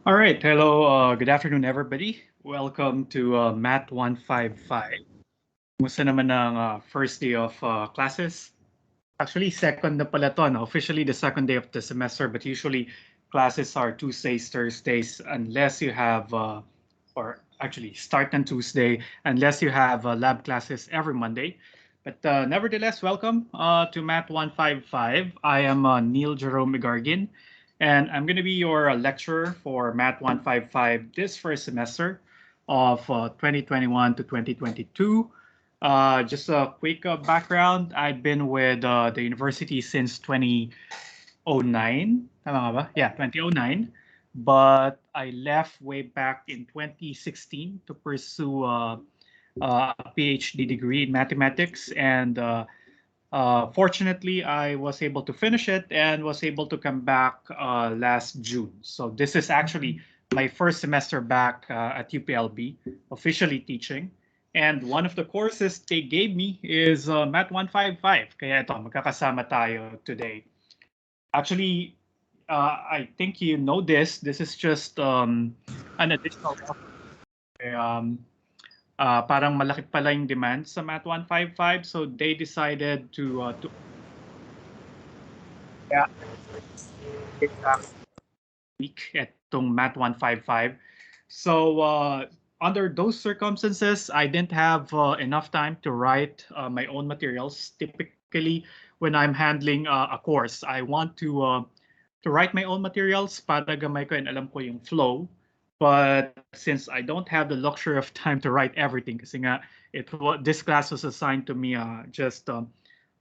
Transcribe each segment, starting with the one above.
All right. Hello. Good afternoon, everybody. Welcome to Math 155. Kumusta naman ang first day of classes? Actually, second na pala to, no? Officially the second day of the semester, but usually classes are Tuesdays, Thursdays, unless you have, or actually start on Tuesday, unless you have lab classes every Monday. But nevertheless, welcome to Math 155. I am Neil Jerome Igargin, and I'm going to be your lecturer for Math 155 this first semester of 2021 to 2022. Just a quick background. I've been with the university since 2009. Tama nga ba? Yeah, 2009. But I left way back in 2016 to pursue a PhD degree in mathematics. And fortunately, I was able to finish it and was able to come back last June. So this is actually my first semester back at UPLB, officially teaching. And one of the courses they gave me is Math 155. Kaya ito, magkakasama tayo today. Actually, I think you know this. This is just an additional parang malaki pala yung demand sa Math 155. So they decided to yeah, week at itong Math 155. So under those circumstances, I didn't have enough time to write my own materials. Typically, when I'm handling a course, I want to write my own materials para gamay ko and alam ko yung flow. But since I don't have the luxury of time to write everything, kasi nga this class was assigned to me just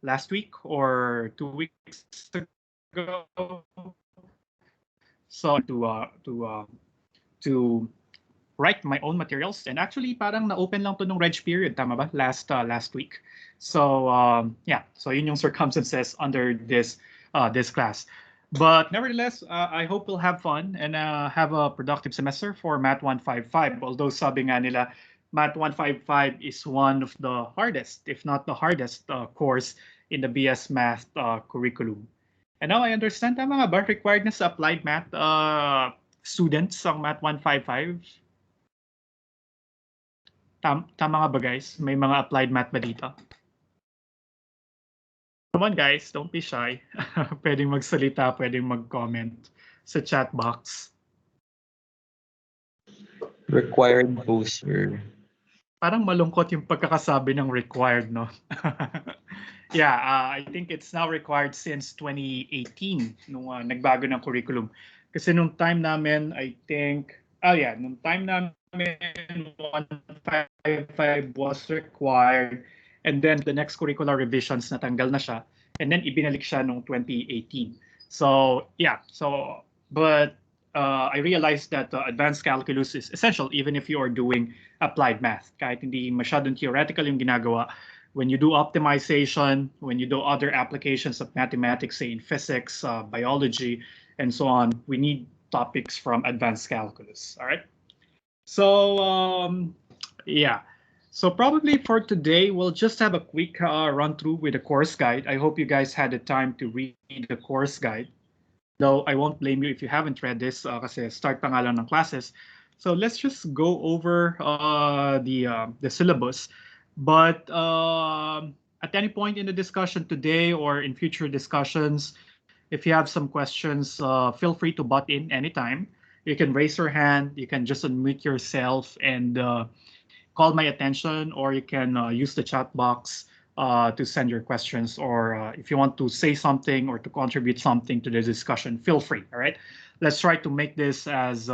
last week or 2 weeks ago. So I had to write my own materials. And actually, parang na-open lang to nung reg period, tama ba? Last week. So yeah, so yun yung circumstances under this class. But nevertheless, I hope we'll have fun and have a productive semester for Math 155. Although sabi nga nila, Math 155 is one of the hardest, if not the hardest, course in the BS Math curriculum. And now I understand, tama nga ba? Required na sa applied math students ang Math 155? Tama nga ba guys? May mga applied math ba dito? Come on guys, don't be shy. Pwedeng magsalita, pwedeng mag-comment sa chat box. Required booster. Parang malungkot yung pagkakasabi ng required, no? Yeah, I think it's now required since 2018 nung nagbago ng curriculum. Kasi nung time namin, I think, nung time namin 155 was required and then the next curricular revisions natanggal na siya and then ibinalik siya nung 2018. So, yeah, but I realized that advanced calculus is essential even if you are doing applied math. Kahit hindi masyadong theoretical yung ginagawa, when you do optimization, when you do other applications of mathematics, say in physics, biology, and so on, we need topics from advanced calculus. All right. So yeah. So probably for today, we'll just have a quick run through with the course guide. I hope you guys had the time to read the course guide. Though I won't blame you if you haven't read this kasi start pa nga lang ng classes. So let's just go over the syllabus. But at any point in the discussion today or in future discussions, if you have some questions, feel free to butt in anytime. You can raise your hand, you can just unmute yourself and call my attention, or you can use the chat box to send your questions, or if you want to say something or to contribute something to the discussion, feel free. All right, let's try to make this as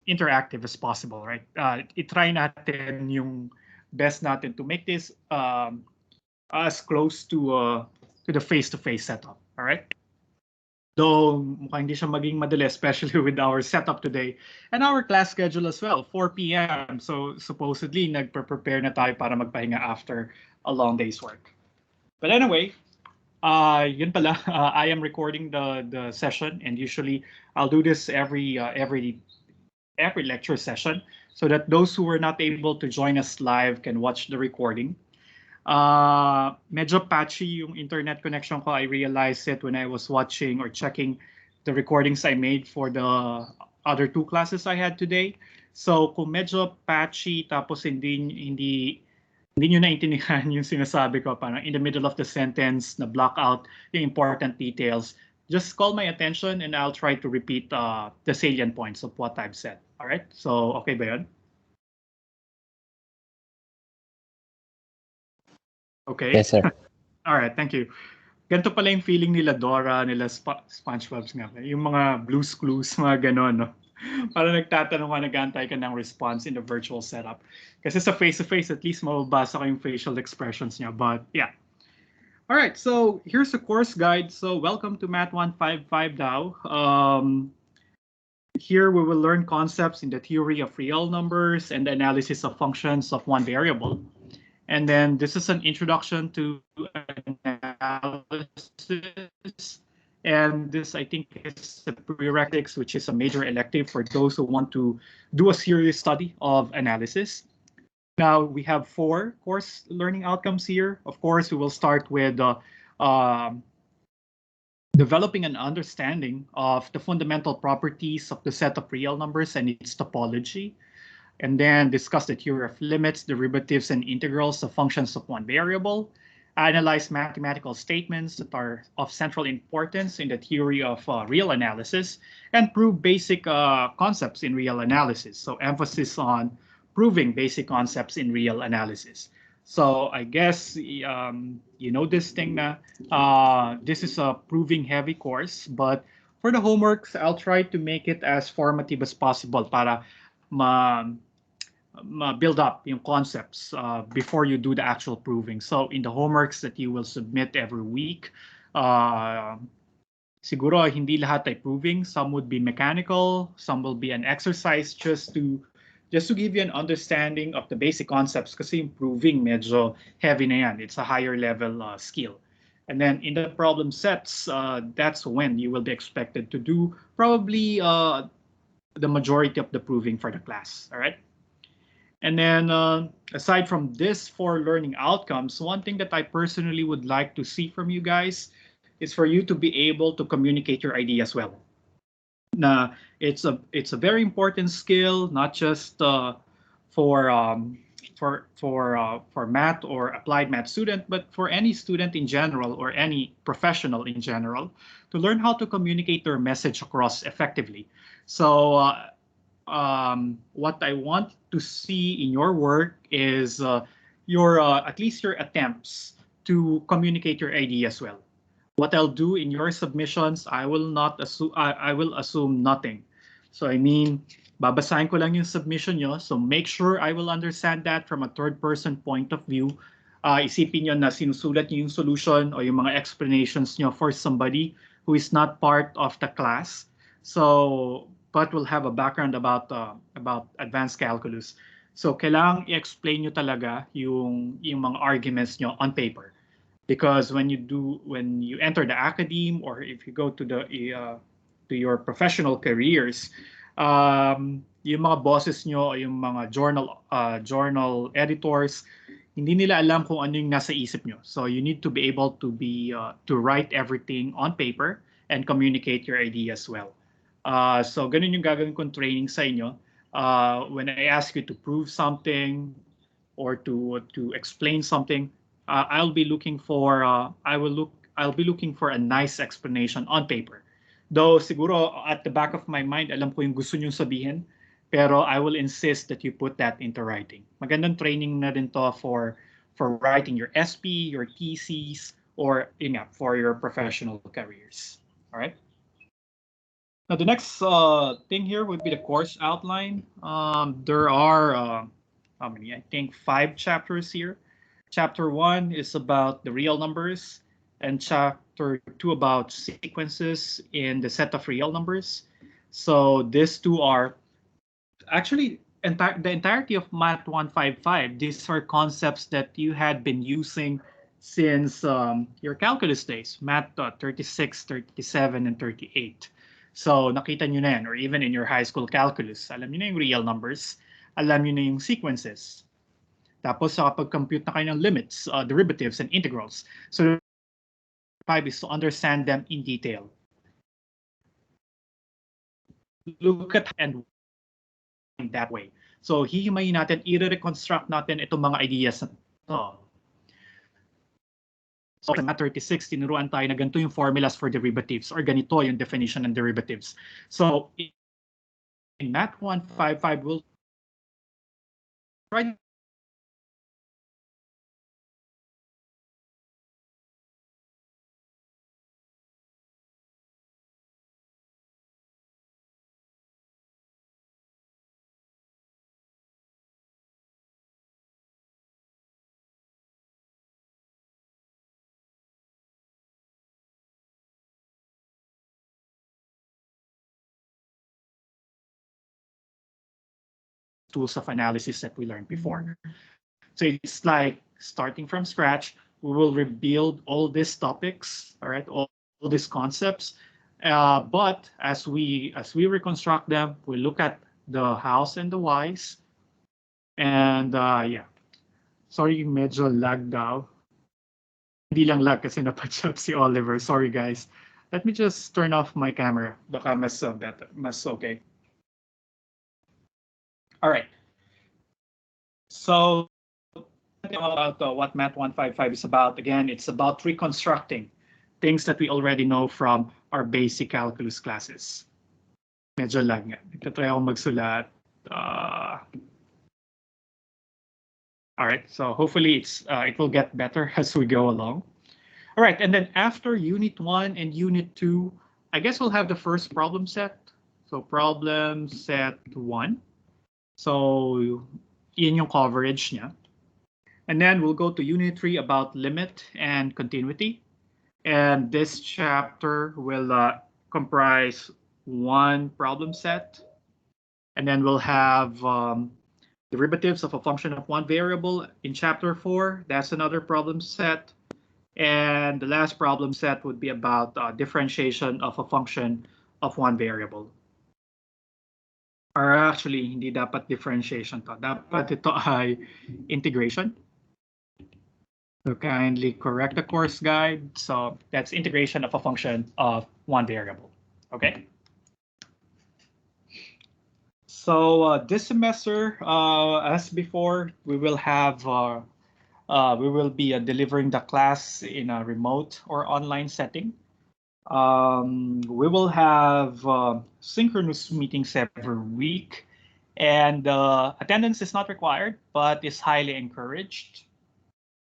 interactive as possible. Right, itry natin yung best natin to make this as close to the face-to-face setup. All right. Though mukhang hindi siya maging madali, especially with our setup today and our class schedule as well, 4 p.m. So supposedly nagpe-prepare na tayo para magpahinga after a long day's work. But anyway, yun pala, I am recording the session, and usually I'll do this every lecture session so that those who were not able to join us live can watch the recording. Medyo patchy yung internet connection ko. I realized it when I was watching or checking the recordings I made for the other two classes I had today. So kung medyo patchy tapos hindi nyo naintindihan yung sinasabi ko, parang in the middle of the sentence na block out yung important details, just call my attention and I'll try to repeat the salient points of what I've said. All right? So okay ba yun? Okay. Yes, sir. All right, thank you. Ganito pala yung feeling nila Dora, nila SpongeBob nga. Yung mga Blue's Clues, mga ganon, no? Para nagtatanong ka, nag-aantay ka ng response in the virtual setup. Kasi sa face-to-face, at least mababasa ko yung facial expressions niya. But yeah. All right, so here's the course guide. So welcome to Math 155 now. Here we will learn concepts in the theory of real numbers and the analysis of functions of one variable. And then this is an introduction to analysis. And this, I think, is the prerequisites, which is a major elective for those who want to do a serious study of analysis. Now, we have 4 course learning outcomes here. Of course, we will start with developing an understanding of the fundamental properties of the set of real numbers and its topology, and then discuss the theory of limits, derivatives, and integrals of functions of one variable, analyze mathematical statements that are of central importance in the theory of real analysis, and prove basic concepts in real analysis. So emphasis on proving basic concepts in real analysis. So I guess you know this thing na this is a proving heavy course, but for the homeworks, I'll try to make it as formative as possible para build up yung concepts before you do the actual proving. So in the homeworks that you will submit every week, siguro hindi lahat ay proving. Some would be mechanical, some will be an exercise just to give you an understanding of the basic concepts kasi yung proving medyo heavy na yan. It's a higher level skill. And then in the problem sets, that's when you will be expected to do probably the majority of the proving for the class, all right? And then aside from this 4 learning outcomes, one thing that I personally would like to see from you guys is for you to be able to communicate your ideas well. Now, it's a very important skill, not just for math or applied math student, but for any student in general or any professional in general, to learn how to communicate their message across effectively. So what I want to see in your work is your at least your attempts to communicate your ideas well. What I'll do in your submissions, I will assume nothing. So I mean, babasahin ko lang yung submission nyo. So make sure I will understand that from a third-person point of view. Isipin nyo na sinusulat nyo yung solution o yung mga explanations nyo for somebody who is not part of the class. So but will have a background about advanced calculus. So kailangang i-explain nyo talaga yung mga arguments nyo on paper. Because when you enter the academe or if you go to your professional careers, yung mga bosses nyo, yung mga journal editors, hindi nila alam kung ano yung nasa isip nyo. So you need to be able to write everything on paper and communicate your ideas well. So ganun yung gagawin kong training sa inyo. When I ask you to prove something or to explain something, I'll be looking for a nice explanation on paper. Though siguro at the back of my mind, alam ko yung gusto nyong sabihin, pero I will insist that you put that into writing. Magandang training na din to for writing your SP, your theses, or for your professional careers. All right. Now, the next thing here would be the course outline. There are, how many? I think 5 chapters here. Chapter 1 is about the real numbers, and chapter 2 about sequences in the set of real numbers. So these 2 are actually the entirety of Math 155. These are concepts that you had been using since your calculus days, Math 36, 37, and 38. So nakita nyo na yan, or even in your high school calculus, alam nyo na yung real numbers, alam nyo na yung sequences. Tapos kapag compute na kayo ng limits, derivatives, and integrals. So 5 is to understand them in detail. look at and that way. So hihimayin natin, i-reconstruct natin itong mga ideas na to. So sa Math 36, tinuruan tayo na ganito yung formulas for derivatives or ganito yung definition ng derivatives. So in Math 155, we'll try tools of analysis that we learned before. So it's like starting from scratch, we will rebuild all these topics, all right, all these concepts. But as we reconstruct them, we look at the hows and the whys. And yeah, sorry, medyo lag daw. Hindi lang lag kasi napatchap si Oliver. Sorry guys. Let me just turn off my camera. Baka mas better, mas okay. All right. So about what Math 155 is about. Again, it's about reconstructing things that we already know from our basic calculus classes. Medyo lag nga. Nagtatry ako magsulat. All right, so hopefully it will get better as we go along. All right, and then after Unit 1 and Unit 2, I guess we'll have the first problem set. So problem set 1. So yun yung coverage niya. And then we'll go to Unit 3 about limit and continuity. And this chapter will comprise one problem set. And then we'll have derivatives of a function of one variable in chapter 4. That's another problem set. And the last problem set would be about differentiation of a function of one variable. Or actually, hindi dapat differentiation to. Dapat ito ay integration. So kindly correct the course guide. So that's integration of a function of one variable. Okay. So this semester, as before, we will have we will be delivering the class in a remote or online setting. We will have synchronous meetings every week, and attendance is not required, but is highly encouraged.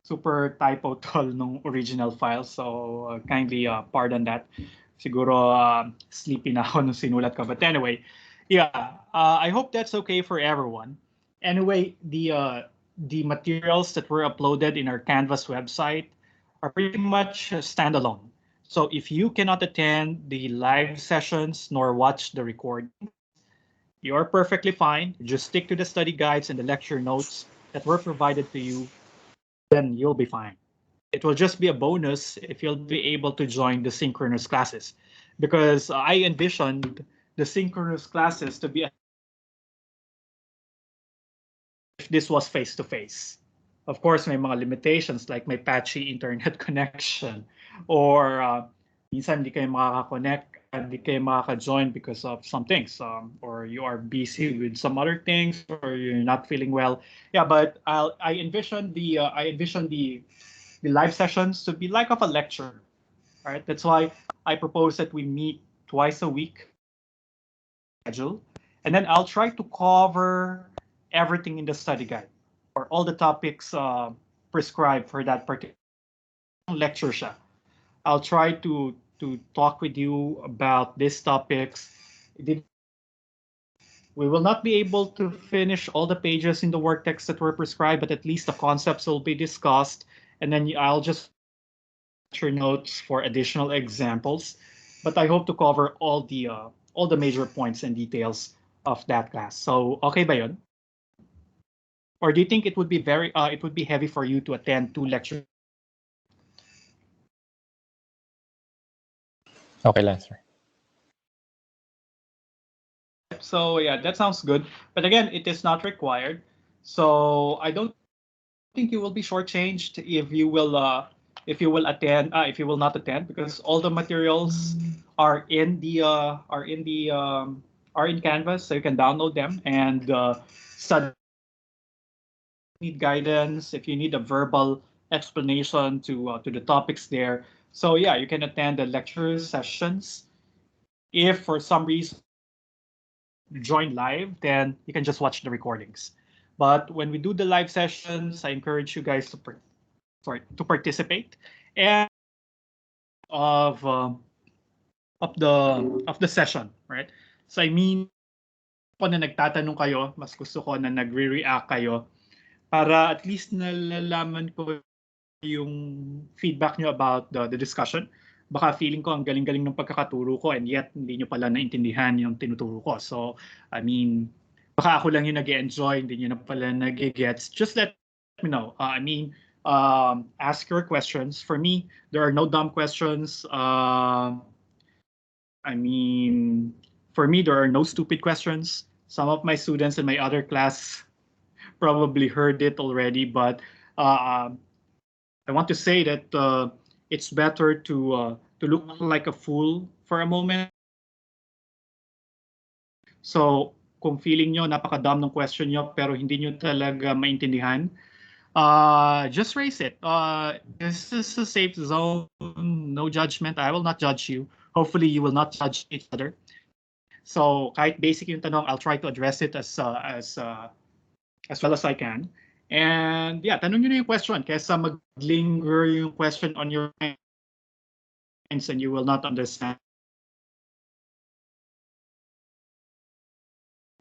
Super typo tol nung original file, so kindly pardon that. Siguro sleepy na ako nung sinulat ko. But anyway, yeah, I hope that's okay for everyone. Anyway, the materials that were uploaded in our Canvas website are pretty much standalone. So if you cannot attend the live sessions nor watch the recording, you're perfectly fine. Just stick to the study guides and the lecture notes that were provided to you, then you'll be fine. It will just be a bonus if you'll be able to join the synchronous classes, because I envisioned the synchronous classes to be if this was face-to-face. Of course, may mga limitations like may patchy internet connection, or minsan hindi kayo makaka-connect, hindi kayo makaka-join because of some things, or you are busy with some other things, or you're not feeling well. Yeah, but I envision the live sessions to be like of a lecture. All right, that's why I propose that we meet twice a week schedule, and then I'll try to cover everything in the study guide or all the topics prescribed for that particular lecture siya. I'll try to talk with you about these topics. We will not be able to finish all the pages in the work text that were prescribed, but at least the concepts will be discussed, and then I'll just lecture notes for additional examples. But I hope to cover all the major points and details of that class. So okay ba yun? Or do you think it would be heavy for you to attend 2 lectures? Okay lang, sir. So yeah, that sounds good. But again, it is not required. So I don't think you will be shortchanged if you will attend. If you will not attend, because all the materials are in the are in Canvas, so you can download them and study. Need guidance, if you need a verbal explanation to the topics there. So yeah, you can attend the lecture sessions. If for some reason join live, then you can just watch the recordings. But when we do the live sessions, I encourage you guys to participate and of uh, of the session, right? So I mean, po na nagtatanong kayo, mas gusto ko na nagre-react kayo para at least nalalaman ko yung feedback nyo about the discussion. Baka feeling ko ang galing-galing ng pagkakaturo ko and yet hindi nyo pala naintindihan yung tinuturo ko. So, I mean, baka ako lang yung nag-enjoy, hindi nyo na pala nag-gets. Just let me know. Ask your questions. For me, there are no dumb questions. For me, there are no stupid questions. Some of my students in my other class probably heard it already, but I want to say that it's better to look like a fool for a moment. So, kung feeling nyo napaka-dumb ng question nyo pero hindi nyo talaga maintindihan, just raise it. This is a safe zone, no judgment. I will not judge you. Hopefully, you will not judge each other. So, kahit basic yung tanong, I'll try to address it as well as I can. And yeah, tanong nyo na yung question kaysa maglinger yung question on your minds and you will not understand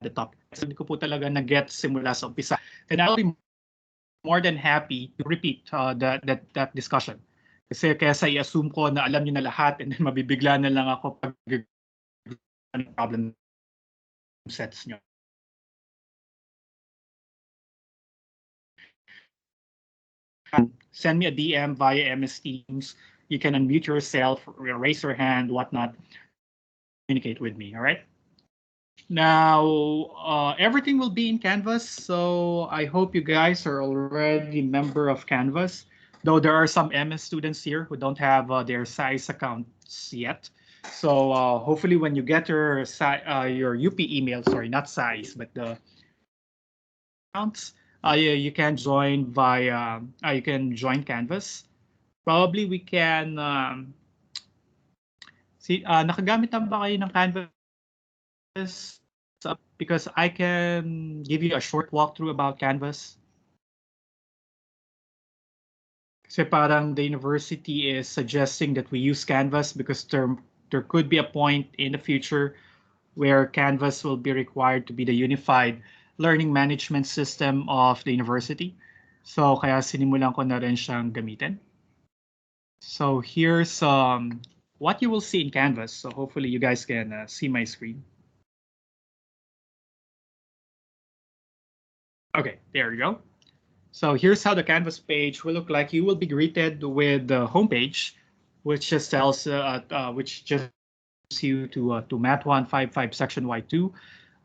the topic. So, hindi ko po talaga na-get simula sa umpisa. Then I'll be more than happy to repeat that discussion. Kasi kaysa i-assume ko na alam nyo na lahat and then mabibigla na lang ako pag problem sets nyo. Send me a DM via MS Teams. You can unmute yourself, raise your hand, whatnot. Communicate with me, all right? Now, everything will be in Canvas, so I hope you guys are already member of Canvas, though there are some MS students here who don't have their SAIS accounts yet. So hopefully when you get your UP email, sorry, not SAIS, but the accounts, you can join you can join Canvas. Probably we can see, nakagamit na ba kayo ng Canvas? Because I can give you a short walkthrough about Canvas. Kasi parang the university is suggesting that we use Canvas because there could be a point in the future where Canvas will be required to be the unified learning management system of the university. So kaya sinimulan ko na rin siyang gamitin. So here's what you will see in Canvas. So hopefully you guys can see my screen. Okay, there you go. So here's how the Canvas page will look like. You will be greeted with the homepage, which just tells, which just you to Math 155 Section Y2.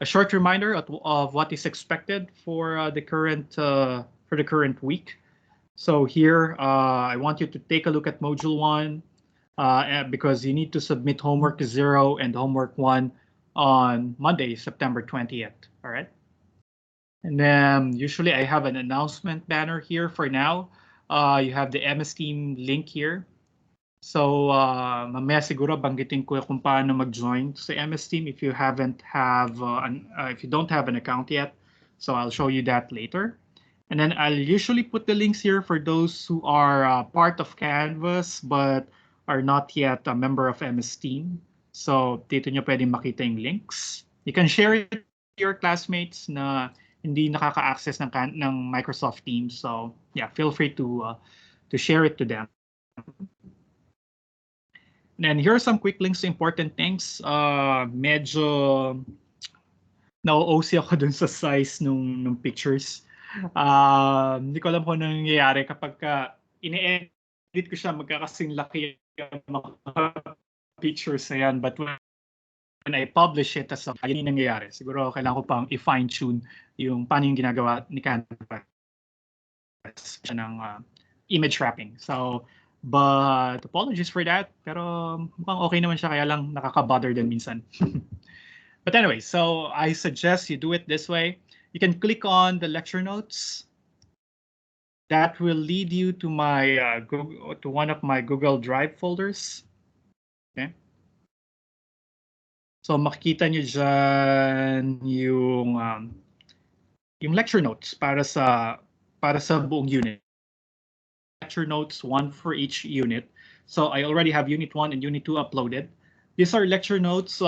A short reminder of what is expected for the current week. So here, I want you to take a look at Module 1 because you need to submit homework 0 and homework 1 on Monday, September 20th. All right. And then usually I have an announcement banner here for now. You have the MS Team link here. So mamaya siguro banggitin ko kung paano mag-join sa MS Team if you if you don't have an account yet. So I'll show you that later. And then I'll usually put the links here for those who are part of Canvas but are not yet a member of MS Team. So dito nyo pwedeng makita yung links. You can share it to your classmates na hindi nakaka-access ng Microsoft Teams. So yeah, feel free to share it to them. And here are some quick links to important things. Medyo na-OC ako dun sa size nung pictures. Hindi ko alam kung ano nangyayari kapag ine-edit ko siya, magkakasing laki yung mga pictures na yan. But when I publish it, yun yung nangyayari. Siguro kailangan ko pang i-fine tune yung paano yung ginagawa ni Canvas ng image wrapping. So, but apologies for that. Pero mukhang okay naman siya, kaya lang nakaka-bother din minsan. But anyway, so I suggest you do it this way. You can click on the lecture notes. That will lead you to my to one of my Google Drive folders. Okay. So makikita nyo dyan yung lecture notes para sa buong unit. Lecture notes, one for each unit. So I already have Unit 1 and Unit 2 uploaded. These are lecture notes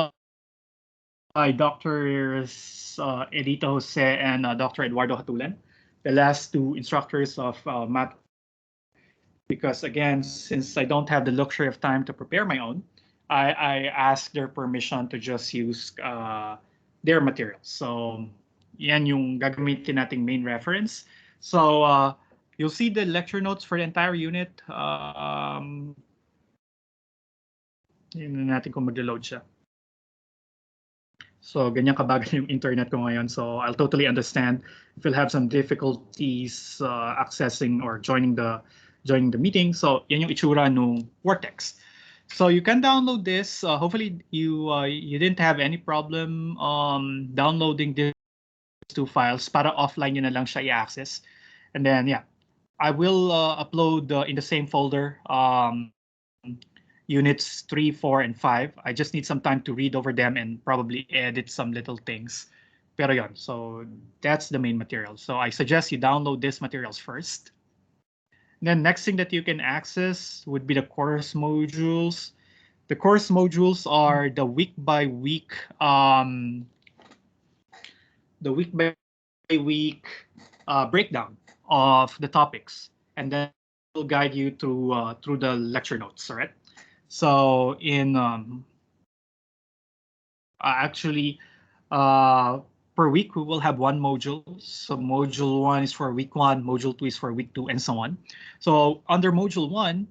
by Drs. Edita Jose and Dr. Eduardo Hatulan, the last two instructors of math. Because again, since I don't have the luxury of time to prepare my own, I asked their permission to just use their materials. So yan yung gagamitin nating main reference. So you'll see the lecture notes for the entire unit. Yun natin kung mag-load siya. So ganyan kabagal yung internet ko ngayon. So I'll totally understand if you'll have some difficulties accessing or joining the meeting. So yan yung itsura nung Vortex. So you can download this. Hopefully you didn't have any problem downloading these two files para offline yun na lang siya i-access. And then yeah, I will upload in the same folder units 3, 4, and 5. I just need some time to read over them and probably edit some little things. Pero yun, so that's the main material. So I suggest you download these materials first. And then next thing that you can access would be the course modules. The course modules are the week by week breakdown of the topics, and then will guide you through the lecture notes. All right. So in actually per week we will have one module. So module 1 is for week 1, module 2 is for week 2, and so on. So under module 1,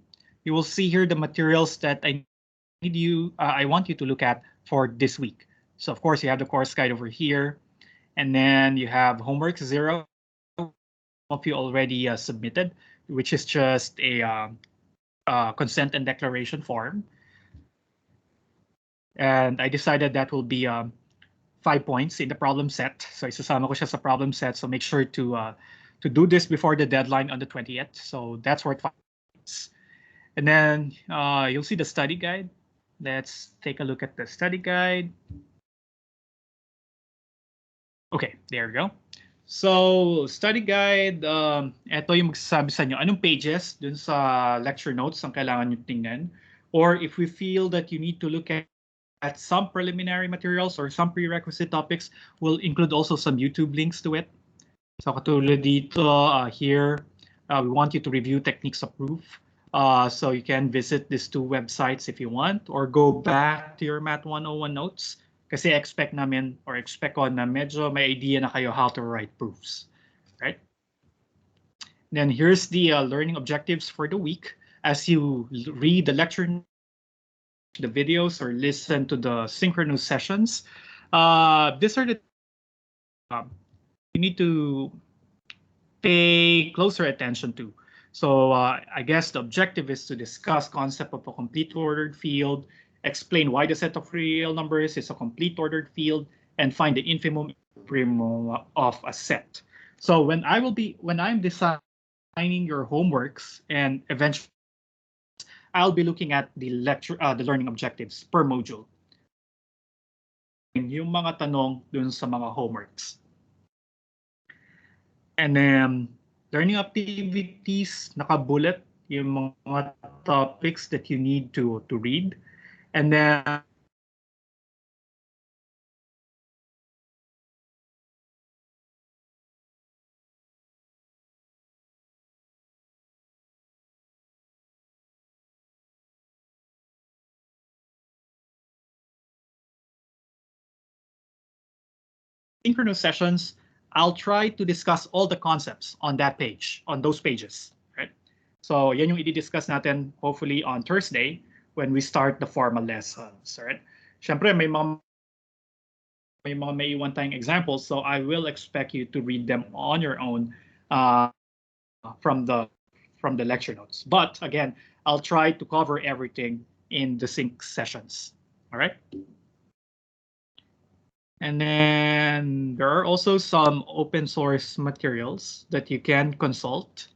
you will see here the materials that I want you to look at for this week. So of course you have the course guide over here, and then you have homework 0 of you already submitted, which is just a consent and declaration form. And I decided that will be 5 points in the problem set. So isasama ko siya sa problem set. So make sure to do this before the deadline on the 20th. So that's worth 5 points. And then you'll see the study guide. Let's take a look at the study guide. Okay, there we go. So study guide, ito yung magsasabi sa inyo anong pages dun sa lecture notes ang kailangan nyo tingnan. Or if we feel that you need to look at some preliminary materials or some prerequisite topics, we'll include also some YouTube links to it. So katulad dito, here, we want you to review techniques of proof. So you can visit these two websites if you want, or go back to your Math 101 notes. Kasi expect ko na medyo may idea na kayo how to write proofs, right? Then here's the learning objectives for the week. As you read the lecture, the videos, or listen to the synchronous sessions, these are the you need to pay closer attention to. So I guess the objective is to discuss concept of a complete ordered field, explain why the set of real numbers is a complete ordered field, and find the infimum primum of a set. So when I'm designing your homeworks, and eventually I'll be looking at the learning objectives per module. Yung mga tanong dun sa mga homeworks. And then learning activities, naka-bullet yung mga topics that you need to read. And then synchronous sessions, I'll try to discuss all the concepts on that page, on those pages, right? So yan yung i-discuss natin hopefully on Thursday when we start the formal lessons, right? Syempre may mga maiiwan tayong examples, so I will expect you to read them on your own from the lecture notes. But again, I'll try to cover everything in the sync sessions, all right? And then there are also some open source materials that you can consult.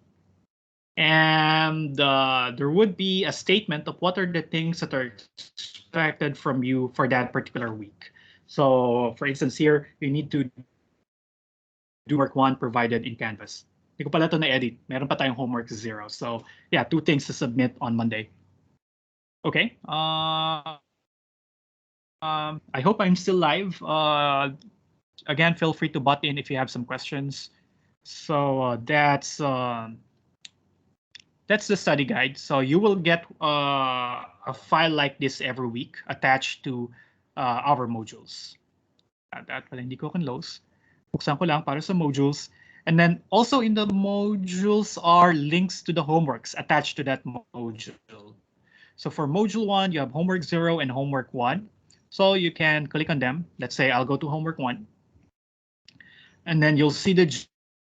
And there would be a statement of what are the things that are expected from you for that particular week. So for instance here, you need to do homework 1 provided in Canvas. Hindi ko pala ito na-edit. Meron pa tayong homework 0. So yeah, 2 things to submit on Monday. Okay. I hope I'm still live. Again, feel free to butt in if you have some questions. So that's the study guide. So you will get a file like this every week attached to our modules. That pala hindi ko close. Buksan ko lang para sa modules. And then also in the modules are links to the homeworks attached to that module. So for module 1, you have homework 0 and homework 1. So you can click on them. Let's say I'll go to homework 1. And then you'll see the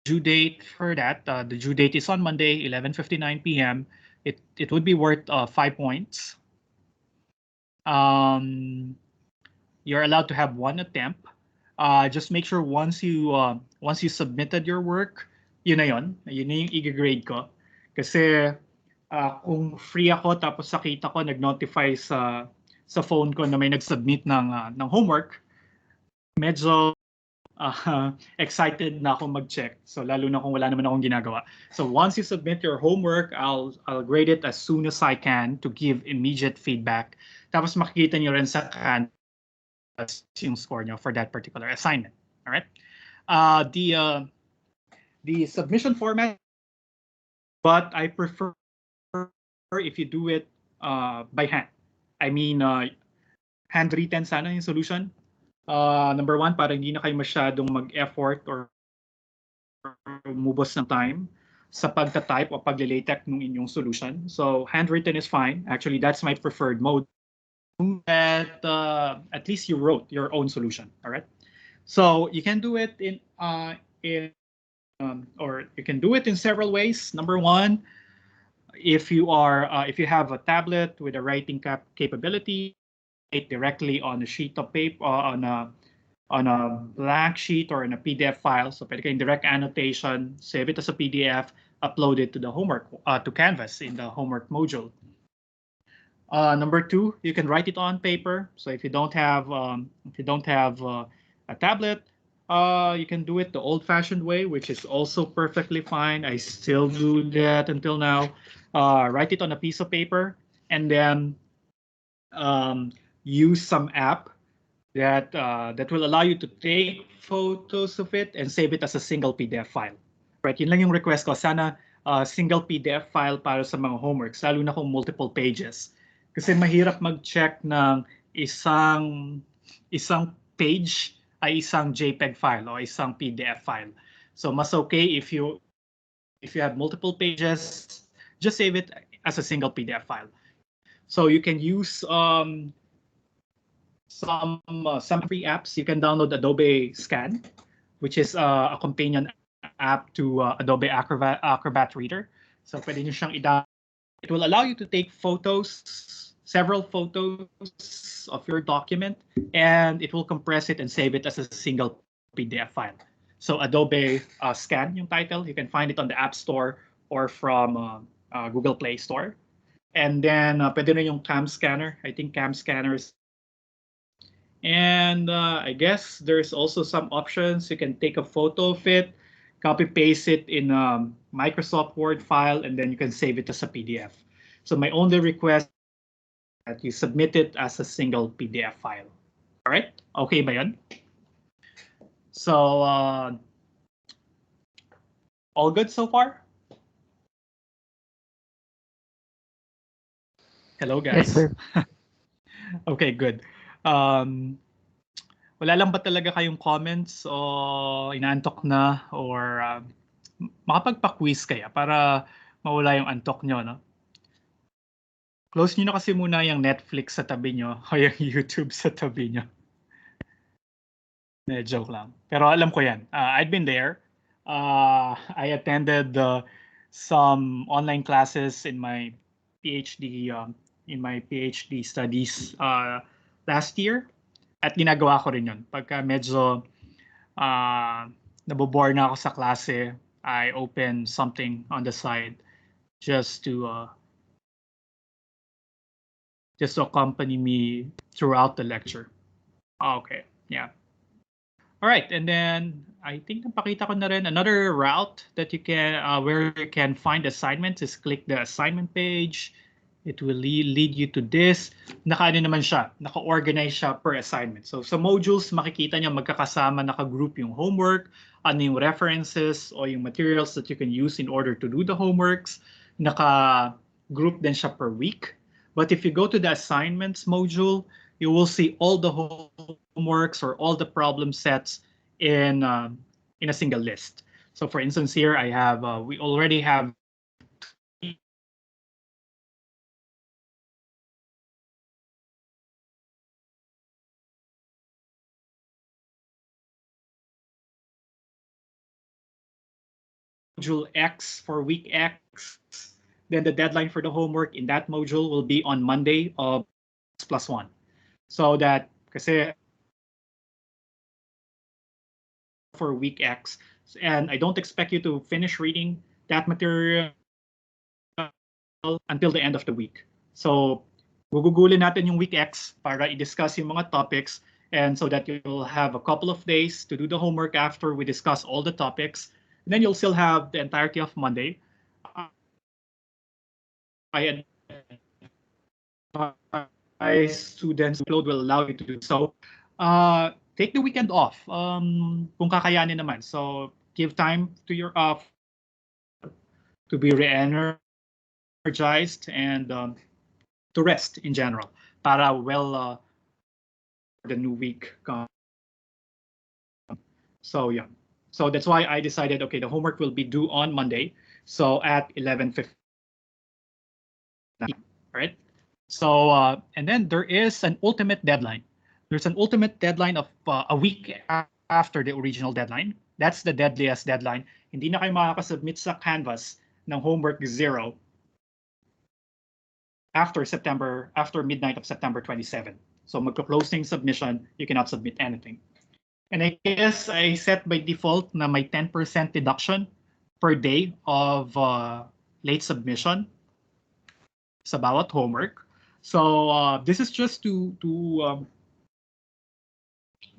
due date for that. The due date is on Monday, 11:59 p.m. It would be worth 5 points. You're allowed to have 1 attempt. Just make sure once you submitted your work, yun na yun yung i-grade ko. Kasi kung free ako tapos nakita ko nag-notify sa phone ko na may nag-submit ng homework, medyo excited na ako mag-check. So lalo na kung wala naman akong ginagawa. So once you submit your homework, I'll grade it as soon as I can to give immediate feedback. Tapos makikita niyo rin sa Canvas yung score nyo for that particular assignment. All right. The submission format, but I prefer if you do it by hand. I mean, handwritten sana yung solution. Number 1, para hindi na kayo masyadong mag-effort or mubos ng time sa pagta-type o pagle-latex ng inyong solution. So handwritten is fine. Actually, that's my preferred mode. That at least you wrote your own solution. All right. So you can do it or you can do it in several ways. Number 1, if you have a tablet with a writing capability, directly on a sheet of paper, on a blank sheet or in a PDF file. So pwede kayong direct annotation, save it as a PDF, upload it to the homework, to Canvas in the homework module. Number 2, you can write it on paper. So if you don't have a tablet, you can do it the old-fashioned way, which is also perfectly fine. I still do that until now. Write it on a piece of paper and then use some app that will allow you to take photos of it and save it as a single PDF file. Right? Yun lang yung request ko. Sana single PDF file para sa mga homeworks, lalo na kung multiple pages. Kasi mahirap mag-check ng isang page ay isang JPEG file o isang PDF file. So mas okay if you have multiple pages, just save it as a single PDF file. So you can use some free apps. You can download Adobe Scan, which is a companion app to Adobe Acrobat Reader. So pwede nyo siyang i-download. It will allow you to take photos, several photos of your document, and it will compress it and save it as a single PDF file. So Adobe Scan yung title. You can find it on the App Store or from Google Play Store. And then pwede rin yung Cam Scanner. I think Cam Scanner is. And I guess there's also some options. You can take a photo of it, copy paste it in a Microsoft Word file, and then you can save it as a PDF. So my only request is that you submit it as a single PDF file. All right? Okay ba yun? So all good so far? Hello, guys. Yes, sir. Okay, good. Wala lang ba talaga kayong comments o inaantok na or makapagpa-quiz kaya para mawala yung antok nyo, no? Close nyo na kasi muna yung Netflix sa tabi nyo o yung YouTube sa tabi nyo. Joke lang. Pero alam ko yan. I've been there. I attended some online classes in my PhD studies last year. At ginagawa ko rin yun. Pagka medyo nabobore na ako sa klase, I open something on the side just to accompany me throughout the lecture. Okay, yeah. All right, and then I think napakita ko na rin another route that you can where you can find assignments is click the assignment page. It will lead you to this. Naka-ano naman siya, naka-organize siya per assignment. So sa modules, makikita niyo magkakasama, naka-group yung homework, ano yung references o yung materials that you can use in order to do the homeworks. Naka-group din siya per week. But if you go to the assignments module, you will see all the homeworks or all the problem sets in a single list. So for instance, here I have, we already have module X for week X. Then the deadline for the homework in that module will be on Monday of +1. So that, kasi for week X, and I don't expect you to finish reading that material until the end of the week. So gugugulin natin yung week X para i-discuss yung mga topics, and so that you'll have a couple of days to do the homework after we discuss all the topics. And then you'll still have the entirety of Monday. Students load will allow you to do so. Take the weekend off kung kakayanin naman. So give time to your to be re-energized and to rest in general para the new week come. So yeah, so that's why I decided, okay, the homework will be due on Monday, so at 11:15. Right? So and then there is an ultimate deadline. There's an ultimate deadline of a week after the original deadline. That's the deadliest deadline. Hindi na kayo makakasubmit sa Canvas ng homework 0 after midnight of September 27. So magka-closing submission, you cannot submit anything. And I guess I set by default na may 10% deduction per day of late submission sa bawat homework. So this is just to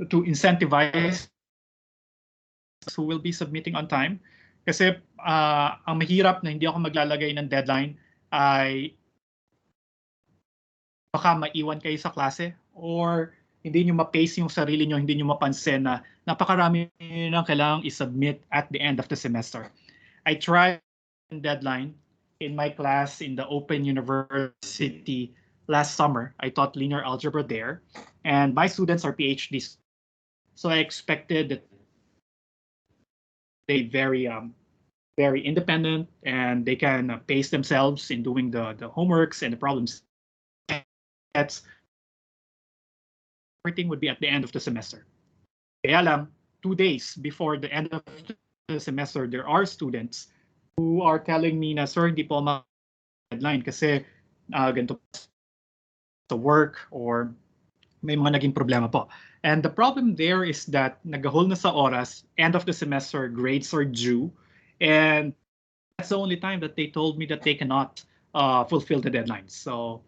incentivize who will be submitting on time. Kasi ang mahirap na hindi ako maglalagay ng deadline ay baka maiwan kayo sa klase or hindi nyo ma-pace yung sarili nyo, hindi nyo mapansin na napakarami nang kailangang i-submit at the end of the semester. I tried deadline in my class in the Open University last summer. I taught linear algebra there, and my students are PhDs. So I expected that they very independent and they can pace themselves in doing the homeworks and the problems. That's everything would be at the end of the semester. Kaya lang, 2 days before the end of the semester, there are students who are telling me na, sir, hindi po deadline kasi ganito sa work or may mga naging problema po. And the problem there is that nagahol na sa oras, end of the semester, grades are due, and that's the only time that they told me that they cannot fulfill the deadlines. So,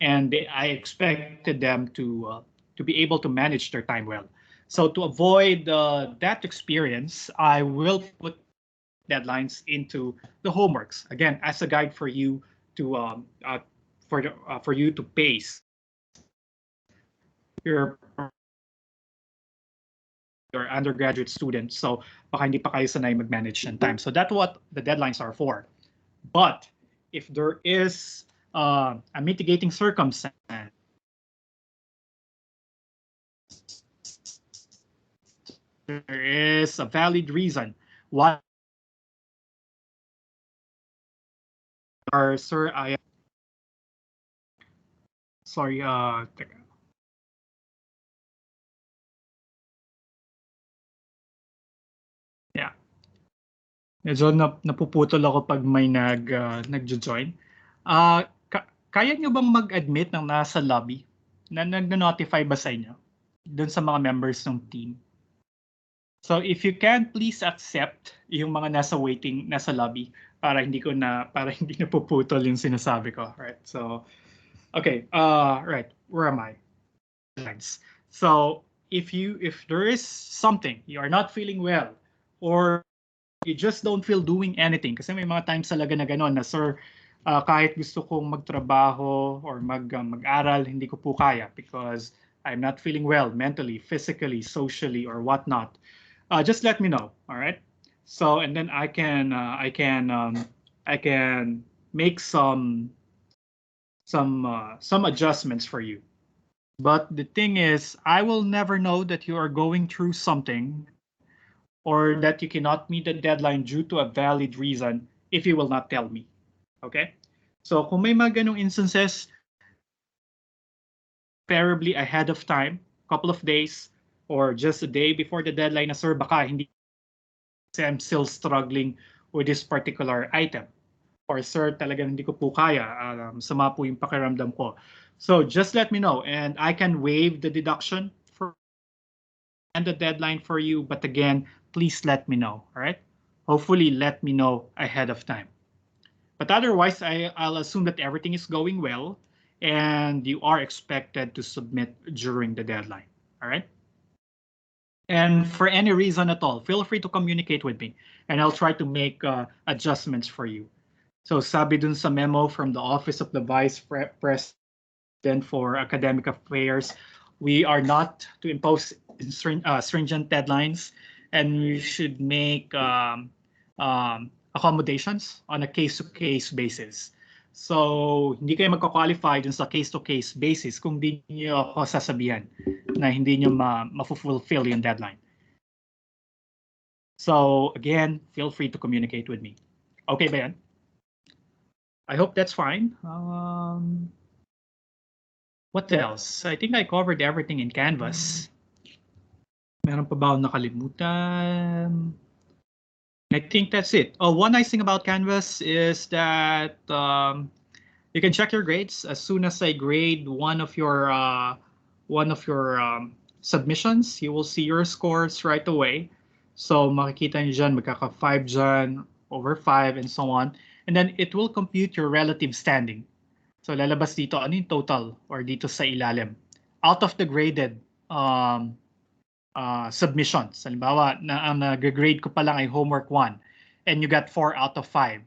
and I expected them to be able to manage their time well. So to avoid that experience, I will put deadlines into the homeworks again as a guide for you to for you to pace your undergraduate students. So baka hindi pa kayo sanay mag-manage ng time. So that's what the deadlines are for. But if there is a mitigating circumstance, there is a valid reason why, or sir, I sorry, teka. Yeah. Medyo napuputol ako pag may nagjo-join. Kaya nyo bang mag-admit ng nasa lobby? Na nag-notify ba sa inyo? dun sa mga members ng team. So if you can, please accept yung mga nasa lobby para hindi napuputol yung sinasabi ko. Right? So, okay. Right. Where am I? So if there is something you are not feeling well, or you just don't feel doing anything, kasi may mga times talaga na gano'n na, sir, kahit gusto kong magtrabaho or mag-aral, hindi ko po kaya because I'm not feeling well mentally, physically, socially, or whatnot. Just let me know, all right? So, and then I can make some adjustments for you. But the thing is, I will never know that you are going through something or that you cannot meet the deadline due to a valid reason if you will not tell me. Okay? So kung may mga ganong instances, preferably ahead of time, couple of days, or just a day before the deadline na, sir, baka hindi kasi I'm still struggling with this particular item. Or sir, talagang hindi ko po kaya, sama po yung pakiramdam ko. So just let me know and I can waive the deduction for and the deadline for you. But again, please let me know, all right? Hopefully let me know ahead of time. But otherwise, I'll assume that everything is going well and you are expected to submit during the deadline, all right? And for any reason at all, feel free to communicate with me and I'll try to make adjustments for you. So sabi dun sa memo from the Office of the Vice President for Academic Affairs, we are not to impose stringent deadlines and we should make accommodations on a case-to-case basis. So hindi kayo magka-qualify dun sa case-to-case basis kung di nyo ako sasabihan na hindi nyo ma-fulfill yung deadline. So again, feel free to communicate with me. Okay ba yan? I hope that's fine. What else? I think I covered everything in Canvas. Meron pa ba akong nakalimutan? I think that's it. Oh, one nice thing about Canvas is that you can check your grades as soon as I grade one of your submissions. You will see your scores right away. So makikita niyo dyan, magkaka-5 dyan, over 5, and so on. And then it will compute your relative standing. So lalabas dito, ano yung total or dito sa ilalim. Out of the graded submissions. Halimbawa, ang nag-grade ko pa lang ay homework 1 and you got 4 out of 5.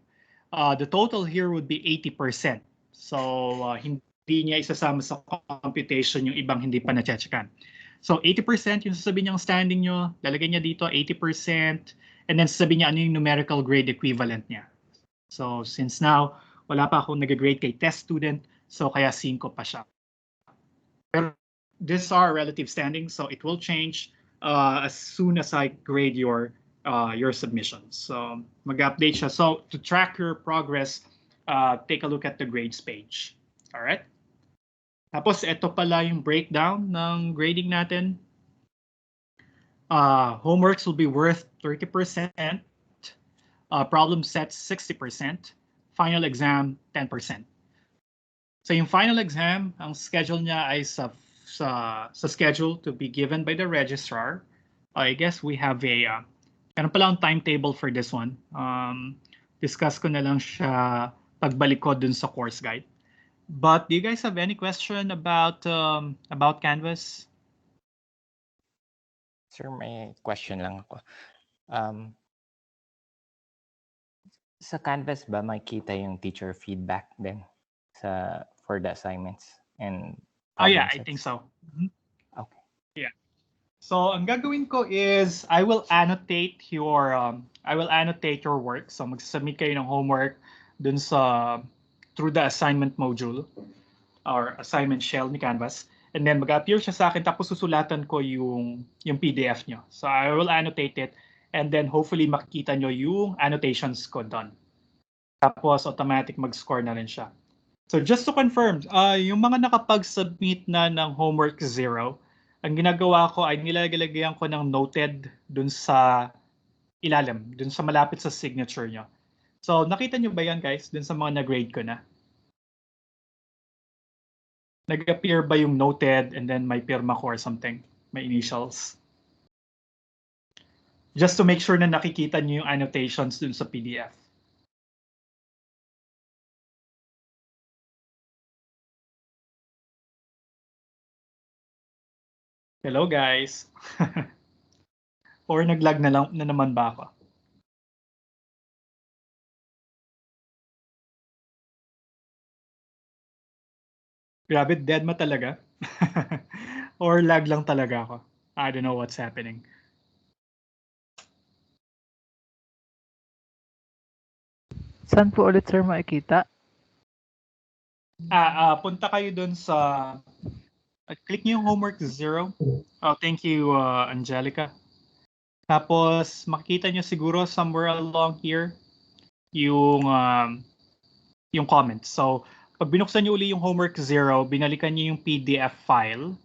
The total here would be 80%. So hindi niya isasama sa computation yung ibang hindi pa na-checkan. So 80% yung sasabihin niyang standing nyo, lalagay niya dito 80%, and then sasabihin niya ano yung numerical grade equivalent niya. So since now, wala pa akong nag-grade kay test student, so kaya 5 pa siya. Pero these are relative standings, so it will change as soon as I grade your submissions. So mag-update siya. So to track your progress, take a look at the grades page. All right? Tapos ito pala yung breakdown ng grading natin. Homeworks will be worth 30%, problem sets 60%, final exam 10%. So yung final exam, ang schedule niya ay sa schedule to be given by the registrar. I guess we have meron pala ang timetable for this one. Discuss ko na lang siya pagbalik ko dun sa course guide. But do you guys have any question about Canvas? Sir, may question lang ako. Sa Canvas ba makikita yung teacher feedback din for the assignments and yeah, I think so. Mm-hmm. Okay. Yeah. So ang gagawin ko is I will annotate your work. So mag-submit kayo ng homework dun through the assignment module or assignment shell ni Canvas. And then mag-appear siya sa akin tapos susulatan ko yung PDF nyo. So I will annotate it and then hopefully makikita nyo yung annotations ko doon. Tapos automatic mag-score na rin siya. So just to confirm, yung mga nakapag-submit na ng homework 0, ang ginagawa ko ay nilalagyan ko ng noted dun sa ilalim, dun sa malapit sa signature nyo. So nakita nyo ba yan guys, dun sa mga na-grade ko na? Nag-appear ba yung noted and then may pirma ko or something? my initials. Just to make sure na nakikita niyo yung annotations dun sa PDF. Hello guys. Or naglag na naman ba ako? Grabe, dead ma talaga? Or lag lang talaga ako? I don't know what's happening. Saan po ulit sir makikita? Punta kayo dun sa... click niyo yung homework 0. Oh, thank you, Angelica. Tapos, makikita niyo siguro somewhere along here yung comments. So, pag binuksan niyo uli yung homework 0, binalikan niyo yung PDF file.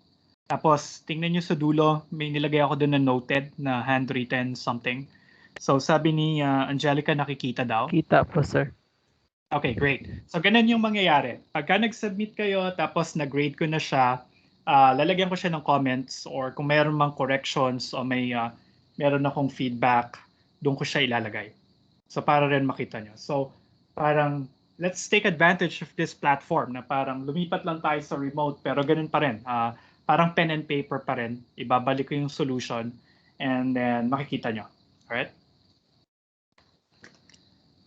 Tapos, tingnan niyo sa dulo, may nilagay ako doon na noted na handwritten something. So, sabi ni Angelica, nakikita daw. Kita po sir. Okay, great. So, ganun yung mangyayari. Pagka nag-submit kayo, tapos nag-grade ko na siya, lalagyan ko siya ng comments or kung mayroon mang corrections o meron akong feedback, doon ko siya ilalagay. So, para rin makita nyo. So, parang, let's take advantage of this platform na parang lumipat lang tayo sa remote pero ganun pa rin. Parang pen and paper pa rin. Ibabalik ko yung solution and then makikita nyo. Alright?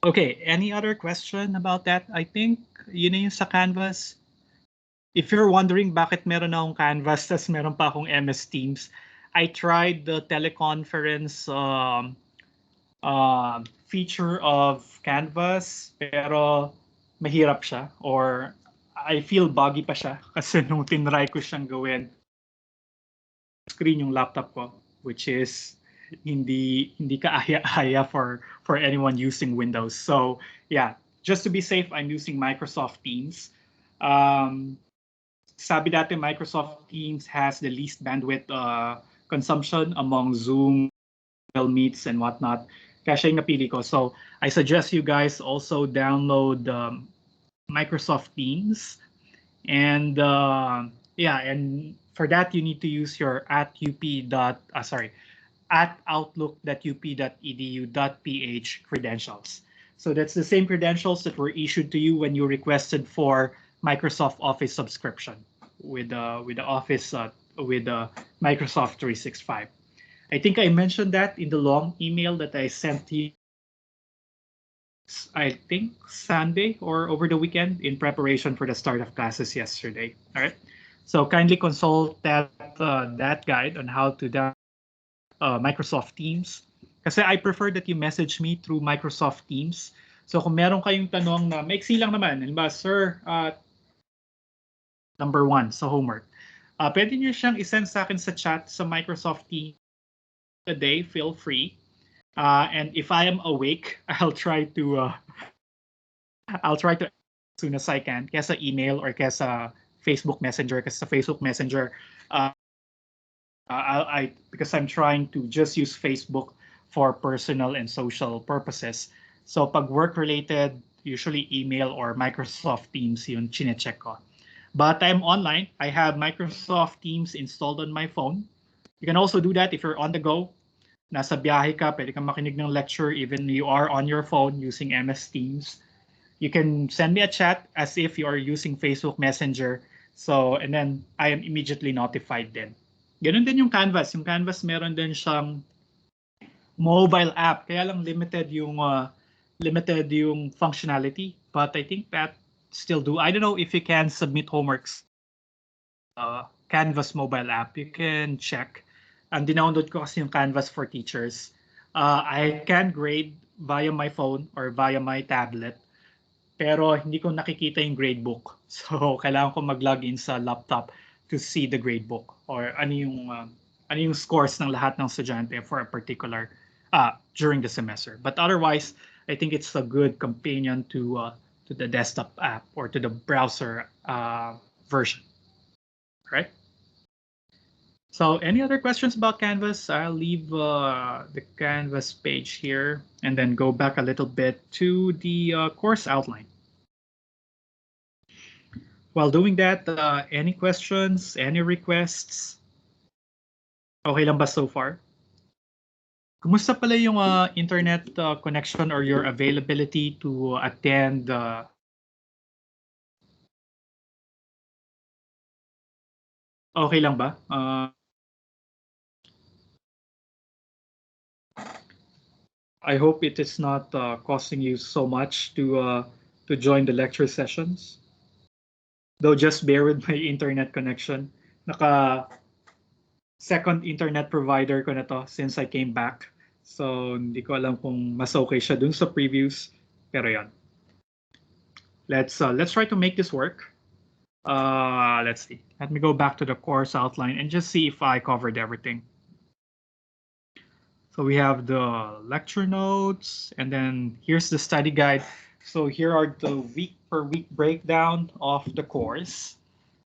Okay, any other question about that? I think yun na yung sa Canvas. If you're wondering bakit meron akong Canvas tas meron pa akong MS Teams, I tried the teleconference feature of Canvas pero mahirap siya or I feel buggy pa siya kasi nung tinry ko siyang gawin screen yung laptop ko which is hindi kaaya-aya for anyone using Windows. So yeah, just to be safe, I'm using Microsoft Teams. Sabi dati Microsoft Teams has the least bandwidth consumption among Zoom, Google Meets, and whatnot. Kaya siya yung napili ko. So I suggest you guys also download Microsoft Teams. And yeah, and for that you need to use your @outlook.up.edu.ph credentials. So that's the same credentials that were issued to you when you requested for Microsoft Office subscription with the Office with Microsoft 365. I think I mentioned that in the long email that I sent to you. I think Sunday or over the weekend in preparation for the start of classes yesterday. All right. So kindly consult that guide on how to download Microsoft Teams. Kasi I prefer that you message me through Microsoft Teams. So kung meron kayong tanong na maiksi lang naman, halimbawa, sir, number 1 sa homework, pwede niyo siyang isend sa akin sa chat sa Microsoft Teams today, feel free. And if I am awake, I'll try to as soon as I can. Kaya sa email or kaya sa Facebook Messenger. Kasi sa Facebook Messenger, because I'm trying to just use Facebook for personal and social purposes. So pag work-related, usually email or Microsoft Teams yung chinecheck ko. But I'm online. I have Microsoft Teams installed on my phone. You can also do that if you're on the go. Nasa biyahe ka, pwede kang makinig ng lecture even you are on your phone using MS Teams. You can send me a chat as if you are using Facebook Messenger. So, and then I am immediately notified then. Ganun din yung Canvas. Yung Canvas meron din siyang mobile app. Kaya lang limited yung functionality. But I think that still do. I don't know if you can submit homeworks. Canvas mobile app. You can check. Ang dinownload ko kasi yung Canvas for Teachers. I can grade via my phone or via my tablet. Pero hindi ko nakikita yung gradebook. So, kailangan ko mag-login sa laptop to see the gradebook or ano yung scores ng lahat ng estudyante for a particular during the semester. But otherwise, I think it's a good companion to the desktop app or to the browser version. Right? So, any other questions about Canvas? I'll leave the Canvas page here and then go back a little bit to the course outline. While doing that, any questions, any requests? Okay lang ba so far? Kumusta pala yung internet connection or your availability to attend okay lang ba? I hope it is not costing you so much to join the lecture sessions. Though just bear with my internet connection. Naka second internet provider ko na to since I came back. So hindi ko alam kung mas okay siya dun sa previews. Pero yan. Let's try to make this work. Let's see. Let me go back to the course outline and just see if I covered everything. So we have the lecture notes, and then here's the study guide. So here are the week per week breakdown of the course.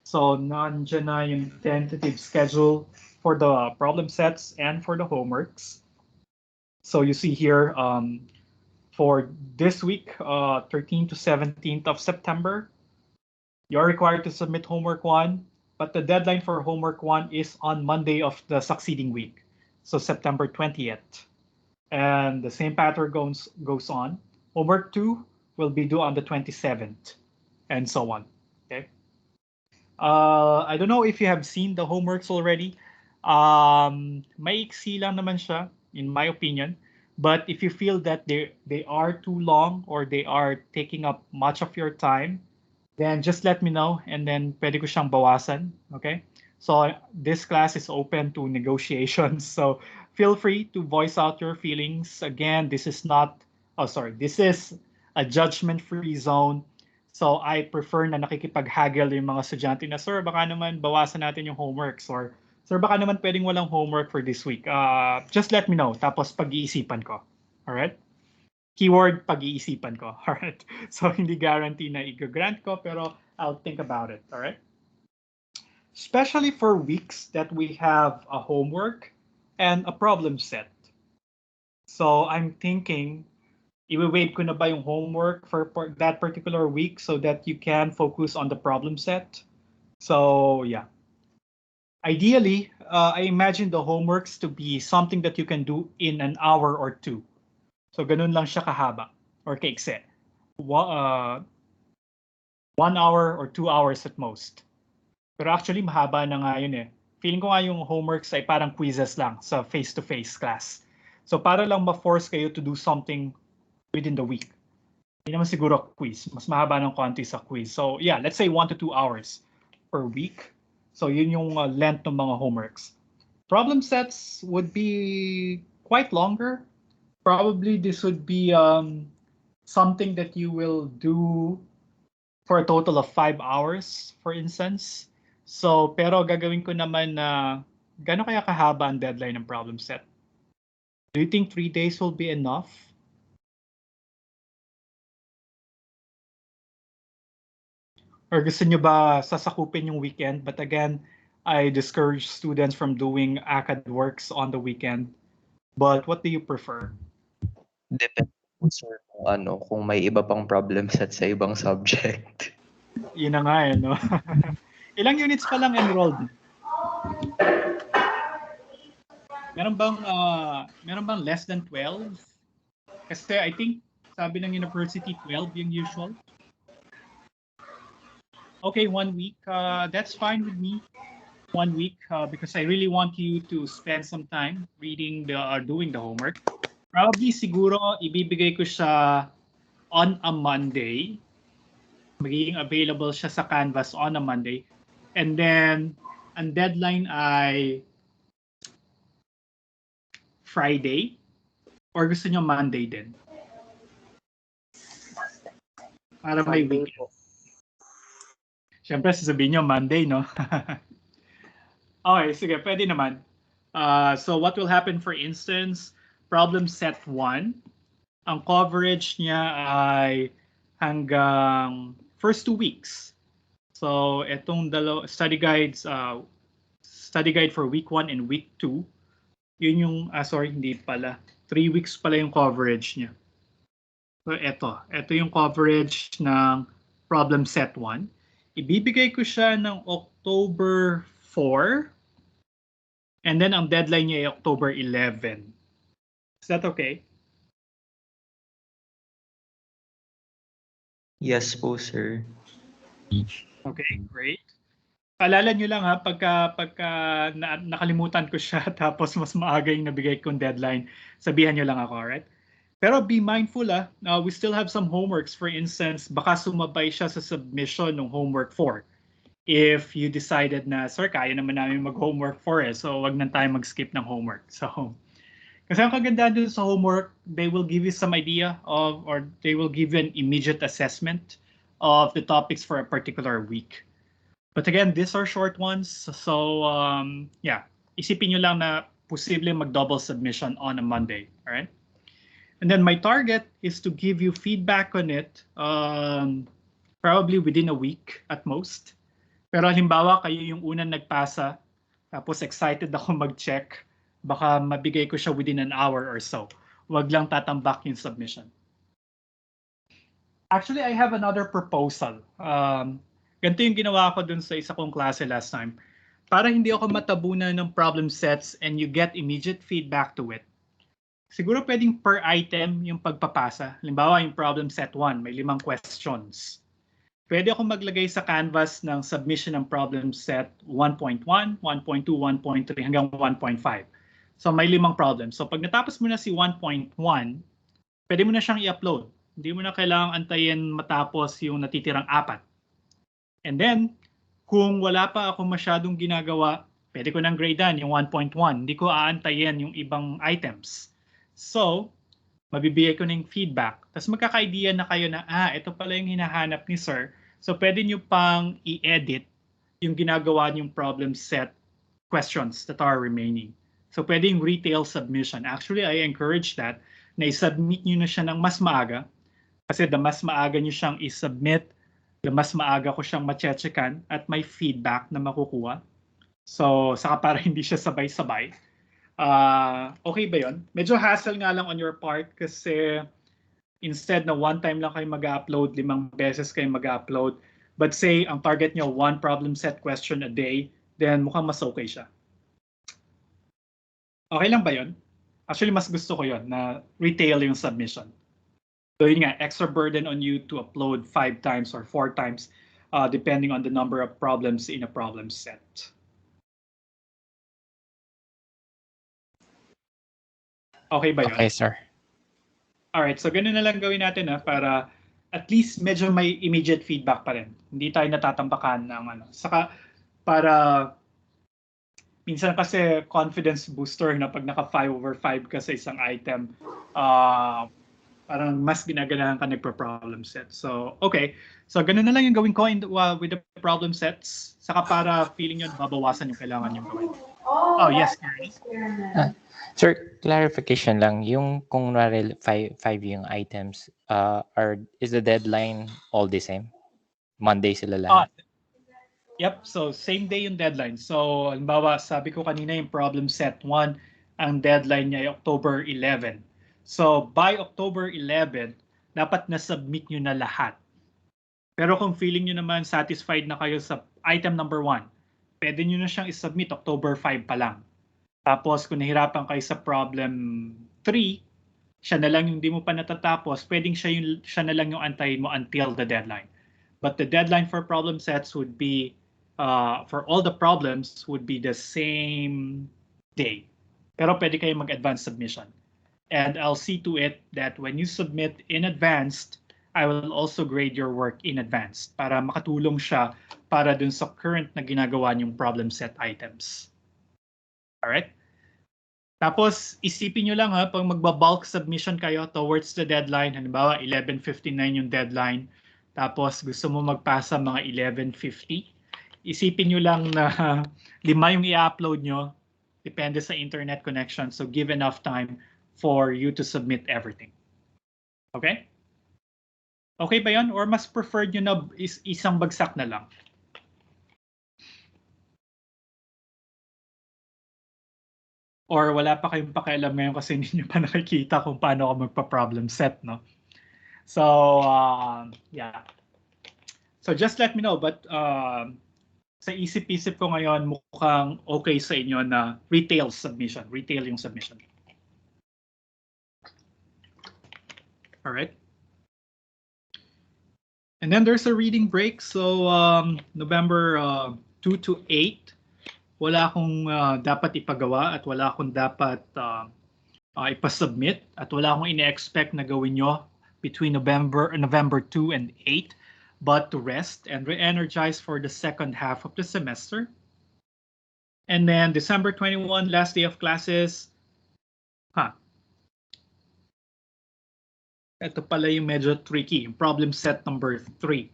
So nandiyan na yung tentative schedule for the problem sets and for the homeworks. So you see here for this week, 13th to 17th of September, you're required to submit homework 1, but the deadline for homework 1 is on Monday of the succeeding week, so September 20th. And the same pattern goes on. Homework 2 will be due on the 27th, and so on. Okay. I don't know if you have seen the homeworks already. Maiksi lang naman siya, in my opinion. But if you feel that they are too long or they are taking up much of your time, then just let me know and then pwede ko siyang bawasan. Okay? So this class is open to negotiations. So feel free to voice out your feelings. Again, this is this is a judgment-free zone. So I prefer na nakikipag-haggle yung mga estudyante na, sir, baka naman bawasan natin yung homeworks, or sir, baka naman pwedeng walang homework for this week. Just let me know, tapos pag-iisipan ko. Alright? Keyword, pag-iisipan ko. Alright? So hindi guarantee na i-grant ko, pero I'll think about it. Alright? Especially for weeks that we have a homework and a problem set. So I'm thinking, i-waive ko na ba yung homework for that particular week so that you can focus on the problem set? So yeah. Ideally, I imagine the homeworks to be something that you can do in an hour or two. So ganun lang siya kahaba or kaikse. 1 hour or 2 hours at most. Pero actually, mahaba na nga yun eh. Feeling ko nga yung homeworks ay parang quizzes lang sa face-to-face class. So para lang ma-force kayo to do something within the week. Hindi naman siguro quiz. Mas mahaba ng konti sa quiz. So yeah, let's say 1 to 2 hours per week. So yun yung length ng mga homeworks. Problem sets would be quite longer. Probably this would be something that you will do for a total of 5 hours, for instance. So, pero gagawin ko naman na gano'n kaya kahaba ang deadline ng problem set? Do you think 3 days will be enough? Or gusto nyo ba sasakupin yung weekend? But again, I discourage students from doing ACAD works on the weekend. But what do you prefer? Depende po sir kung may iba pang problem set sa ibang subject. Yun na nga eh, no? Ilang units pa lang enrolled? Meron bang less than 12? Kasi I think sabi ng university 12 yung usual. Okay, 1 week. That's fine with me. 1 week because I really want you to spend some time reading doing the homework. Probably siguro ibibigay ko siya on a Monday. Magiging available siya sa Canvas on a Monday. And then ang deadline ay Friday, or gusto nyo Monday din? Para may weekend. Siyempre, sasabihin nyo Monday, no? Okay, sige, pwede naman. So what will happen, for instance, problem set 1, ang coverage niya ay hanggang first 2 weeks. So itong study guide for week 1 and week 2, yun yung, sorry, hindi pala. 3 weeks pala yung coverage niya. So ito yung coverage ng problem set 1. Ibibigay ko siya ng October 4 And then ang deadline niya ay October 11. Is that okay? Yes po, sir. Okay, great. Paalala nyo lang ha, pagka nakalimutan ko siya tapos mas maaga yung nabigay kong deadline, sabihan nyo lang ako, alright? Pero be mindful we still have some homeworks. For instance, baka sumabay siya sa submission ng homework 4. If you decided na, sir, kaya naman namin mag-homework 4 so wag na tayo mag-skip ng homework. So, kasi ang kagandahan dun sa homework, they will give you some idea of, or they will give you an immediate assessment of the topics for a particular week. But again, these are short ones. So, yeah, isipin nyo lang na posible mag-double submission on a Monday, all right? And then my target is to give you feedback on it probably within a week at most. Pero halimbawa, kayo yung unang nagpasa, tapos excited ako mag-check, baka mabigay ko siya within an hour or so. Wag lang tatambak yung submission. Actually, I have another proposal. Ganito yung ginawa ko dun sa isa kong klase last time. Para hindi ako matabunan ng problem sets and you get immediate feedback to it. Siguro pwedeng per item yung pagpapasa. Halimbawa, yung problem set 1, may 5 questions. Pwede ako maglagay sa Canvas ng submission ng problem set 1.1, 1.2, 1.3 hanggang 1.5. So may 5 problems. So pag natapos mo na si 1.1, pwede mo na siyang i-upload. Hindi mo na kailangang antayin matapos yung natitirang 4. And then, kung wala pa ako masyadong ginagawa, pwede ko nang gradean yung 1.1. Hindi ko aantayin yung ibang items. So, mabibigay ko ng feedback. Tapos magkaka-idea na kayo na, ito pala yung hinahanap ni sir. So, pwede nyo pang i-edit yung ginagawa niyong problem set questions that are remaining. So, pwede yung retail submission. Actually, I encourage that na i-submit nyo na siya ng mas maaga. Kasi the mas maaga nyo siyang i-submit, the mas maaga ko siyang ma-checkan at may feedback na makukuha. So, saka para hindi siya sabay-sabay. Okay ba yun? Medyo hassle nga lang on your part kasi instead na one time lang kayo mag-upload, 5 beses kayo mag-upload. But say, ang target nyo, 1 problem set question a day, then mukhang mas okay siya. Okay lang ba yun? Actually, mas gusto ko yun na retail yung submission. So yun nga, extra burden on you to upload 5 times or 4 times depending on the number of problems in a problem set. Okay ba yun? Okay, sir. Alright, so ganun na lang gawin natin para at least medyo may immediate feedback pa rin. Hindi tayo natatambakan ng ano. Saka para minsan kasi confidence booster na pag naka 5/5 ka sa isang item, parang mas ginaganahan ka nagpa-problem set. So, okay. So, ganun na lang yung gawin ko with the problem sets. Saka para feeling yun, babawasan yung kailangan yung gawin. Oh, yes, Karen. Sir, clarification lang. Yung kung 5 yung items, is the deadline all the same? Monday sila lahat? Yep, so same day yung deadline. So, halimbawa, sabi ko kanina yung problem set 1, ang deadline niya ay October 11. So, by October 11, dapat na-submit nyo na lahat. Pero kung feeling nyo naman satisfied na kayo sa item number 1, pwede nyo na siyang isubmit October 5 pa lang. Tapos kung nahirapan kayo sa problem 3, siya na lang yung hindi mo pa natatapos, pwedeng siya na lang yung antayin mo until the deadline. But the deadline for problem sets would be, for all the problems, would be the same day. Pero pwede kayo mag-advance submission. And I'll see to it that when you submit in advance, I will also grade your work in advance para makatulong siya para dun sa current na ginagawa niyong problem set items. Alright? Tapos, isipin nyo lang pag magba-bulk submission kayo towards the deadline, halimbawa 11:59 yung deadline, tapos gusto mo magpasa mga 11:50, isipin nyo lang na 5 yung i-upload nyo, depende sa internet connection, so give enough time for you to submit everything. Okay? Okay ba yun? Or mas preferred nyo na isang bagsak na lang? Or wala pa kayong pakialam ngayon kasi hindi nyo pa nakikita kung paano ako magpa-problem set, no? So, yeah. So just let me know. But sa isip-isip ko ngayon, mukhang okay sa inyo na retail submission. Retail yung submission. All right. And then there's a reading break. So November 2 to 8, wala akong dapat ipagawa at wala akong dapat ipasubmit at wala akong ine-expect na gawin nyo between November 2 and 8, but to rest and re-energize for the second half of the semester. And then December 21, last day of classes. Ito pala yung medyo tricky, yung problem set number 3.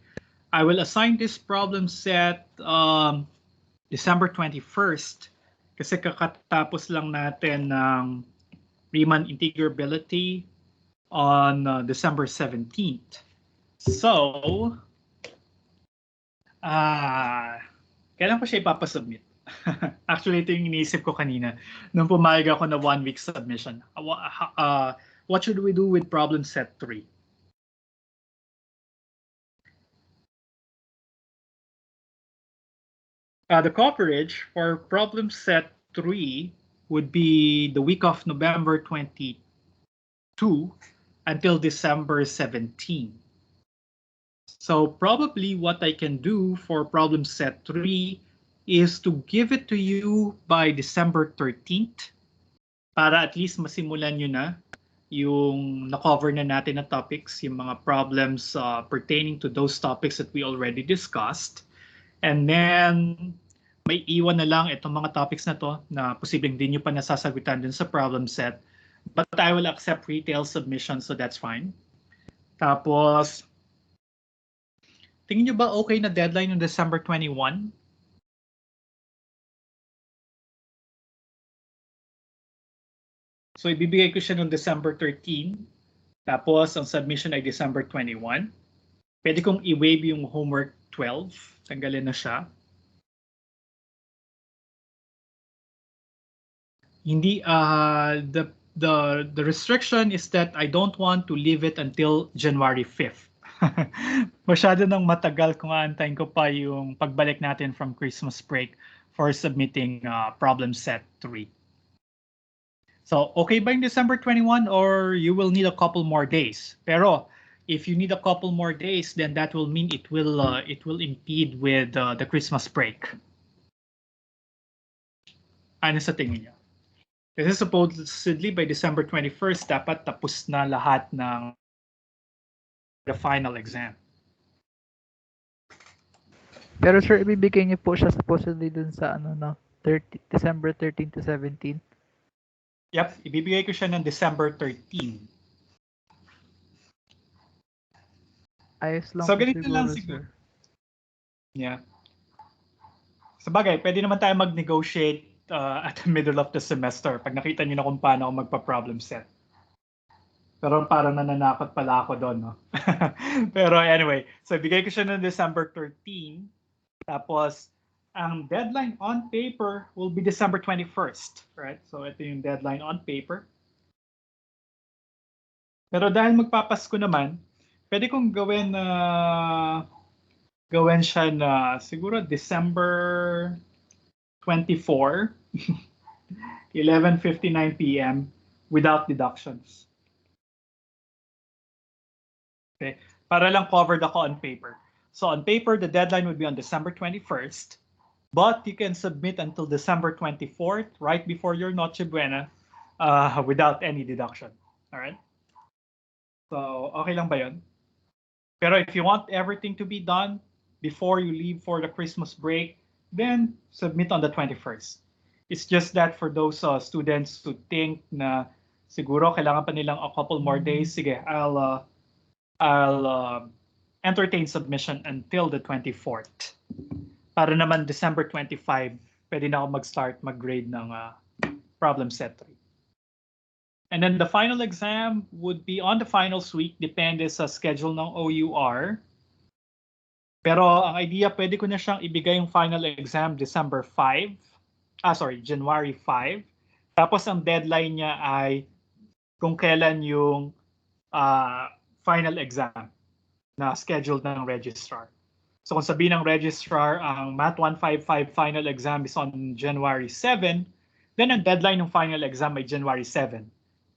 I will assign this problem set December 21st kasi kakatapos lang natin ng Riemann integrability on December 17th. So, kailan ko siya ipapasubmit? Actually, ito yung iniisip ko kanina nung pumayag ako na 1-week submission. What should we do with problem set 3? The coverage for problem set 3 would be the week of November 22 until December 17. So probably what I can do for problem set 3 is to give it to you by December 13th para at least masimulan nyo na yung na-cover na natin na topics, yung mga problems pertaining to those topics that we already discussed. And then, may iwan na lang itong mga topics na to na posibleng din nyo pa nasasagutan din sa problem set. But I will accept retail submission, so that's fine. Tapos, tingin nyo ba okay na deadline ng December 21? So, ibibigay ko siya noong December 13. Tapos, ang submission ay December 21. Pwede kong i-waive yung homework 12. Tanggalin na siya. Hindi, the restriction is that I don't want to leave it until January 5th. Masyado nang matagal kung aantayin ko pa yung pagbalik natin from Christmas break for submitting problem set 3. So, okay ba yung December 21 or you will need a couple more days? Pero, if you need a couple more days, then that will mean it will impede with the Christmas break. Ano sa tingin niyo? Kasi supposedly by December 21st, dapat tapos na lahat ng the final exam. Pero sir, ibibigay niyo po siya supposedly dun sa December 13 to 17. Yep, ibibigay ko siya ng December 13. Ayos lang So, po ganito lang siguro. sir. Yeah. Sabagay, pwede naman tayo mag-negotiate at the middle of the semester pag nakita niyo na kung paano ako magpa-problem set. Pero parang nananakot pala ako doon, no? Pero anyway, so ibigay ko siya ng December 13. Tapos, ang deadline on paper will be December 21st, right? So ito yung deadline on paper. Pero dahil magpapasko naman, pwede kong gawin siya na siguro December 24, 11:59 p.m. without deductions. Okay, para lang covered ako on paper. So on paper, the deadline would be on December 21st. But you can submit until December 24th, right before your Noche Buena, without any deduction. All right? So, okay lang ba yun? Pero if you want everything to be done before you leave for the Christmas break, then submit on the 21st. It's just that for those students who think na siguro kailangan pa nilang a couple more days, sige, I'll entertain submission until the 24th. Para naman December 25, pwede na ako mag-start mag-grade ng problem set 3. And then the final exam would be on the finals week, depende sa schedule ng OUR. Pero ang idea, pwede ko na siyang ibigay yung final exam January 5. Tapos ang deadline niya ay kung kailan yung final exam na scheduled ng registrar. So kung sabihin ng registrar, ang Math 155 final exam is on January 7, then ang deadline ng final exam ay January 7.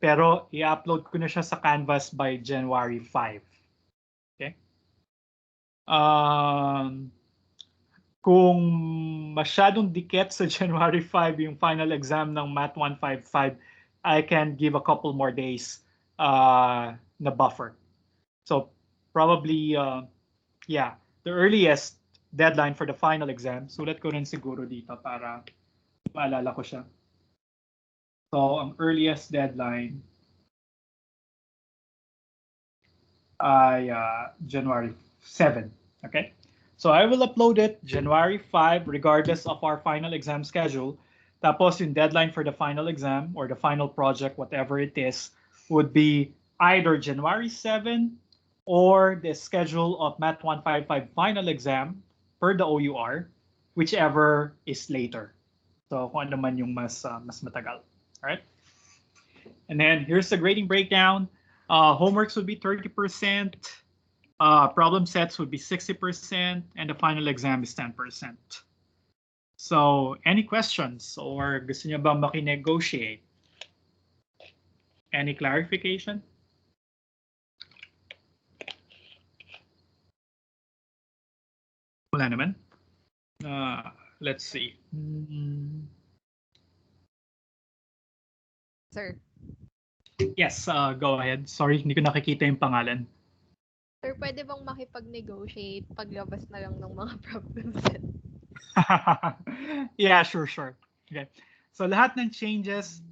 Pero i-upload ko na siya sa Canvas by January 5. Okay? Kung masyadong dikit sa January 5 yung final exam ng Math 155, I can give a couple more days na buffer. So probably, yeah, the earliest deadline for the final exam, sulat ko rin siguro dito para maalala ko siya. So ang earliest deadline ay January 7. Okay? So I will upload it January 5 regardless of our final exam schedule. Tapos yung deadline for the final exam or the final project, whatever it is, would be either January 7 or the schedule of Math 155 final exam per the OUR, whichever is later. So kung ano man yung mas matagal. All right? And then here's the grading breakdown. Homeworks would be 30%. Problem sets would be 60%, and the final exam is 10%. So, any questions or gusto niyo ba maki-negotiate? Any clarification? Wala naman. Let's see. Sir. Yes, go ahead. Sorry, hindi ko nakikita yung pangalan. Sir, pwede bang makipag-negotiate paglabas na lang ng mga problem set? Yeah, sure. Okay. So lahat ng changes,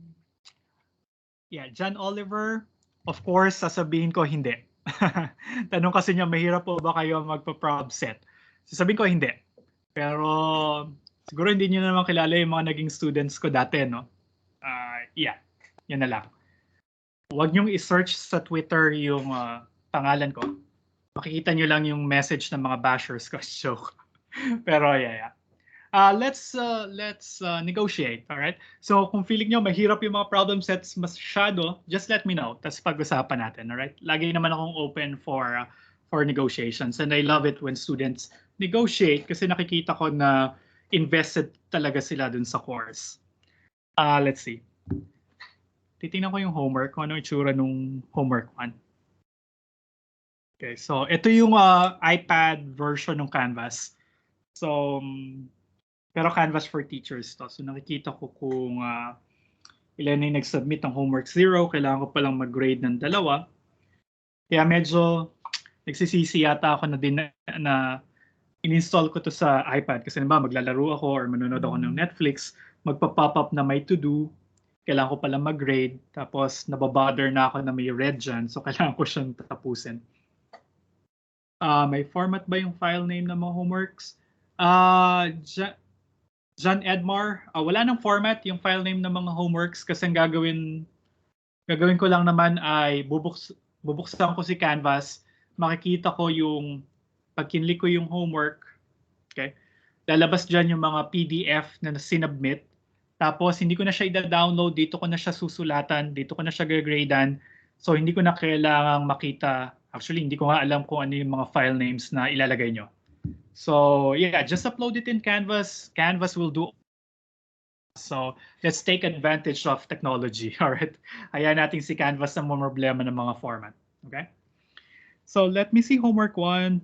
yeah, John Oliver, of course, sasabihin ko hindi. Tanong kasi niya, mahirap po ba kayo magpa-prob set? Sasabihin ko hindi. Pero siguro hindi niyo naman kilala yung mga naging students ko dati, no? Yeah, yan na lang. Huwag niyong i-search sa Twitter yung pangalan ko. Makikita niyo lang yung message ng mga bashers ko. Joke. Pero yeah. Let's negotiate, all right? So kung feeling nyo mahirap yung mga problem sets masyado, just let me know. Tapos pag-usapan natin, all right? Lagi naman akong open for negotiations, and I love it when students negotiate kasi nakikita ko na invested talaga sila dun sa course. Let's see. Titingnan ko yung homework, kung ano itsura nung homework 1. Okay, so ito yung iPad version ng Canvas. So, pero Canvas for teachers to. So nakikita ko kung ilan yung nag-submit ng homework 0. Kailangan ko palang mag-grade ng 2. Kaya medyo nagsisisi yata ako na din na in-install ko to sa iPad. Kasi naman maglalaro ako or manonood ako ng Netflix. Magpa-pop up na may to-do. Kailangan ko palang mag-grade. Tapos nababother na ako na may red dyan. So kailangan ko siyang tapusin. May format ba yung file name ng mga homeworks? John Edmar, wala nang format yung file name ng mga homeworks kasi ang gagawin ko lang naman ay bubuksan ko si Canvas, makikita ko yung pag kinlik ko yung homework, okay? Lalabas diyan yung mga PDF na sinubmit. Tapos hindi ko na siya i-download, dito ko na siya susulatan, dito ko na siya gagradean. So hindi ko na kailangang makita. Actually, hindi ko nga alam kung ano yung mga file names na ilalagay nyo. So yeah, just upload it in Canvas. Canvas will do. So let's take advantage of technology. All right. Hayaan natin si Canvas na mga problema ng mga format. Okay. So let me see homework 1.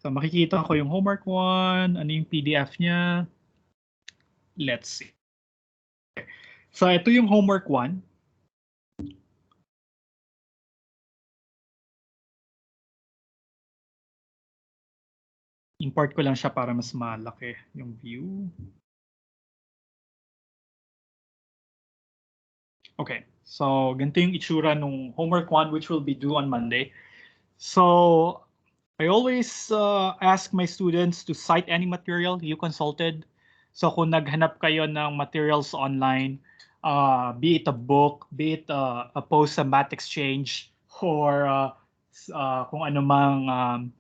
So makikita ko yung homework 1. Ano yung PDF niya? Let's see. Okay. So ito yung homework 1. Import ko lang siya para mas malaki yung view. Okay, so ganito yung itsura nung homework 1 which will be due on Monday. So I always ask my students to cite any material you consulted. So kung naghanap kayo ng materials online, be it a book, be it a post sa Math Exchange, or kung ano mang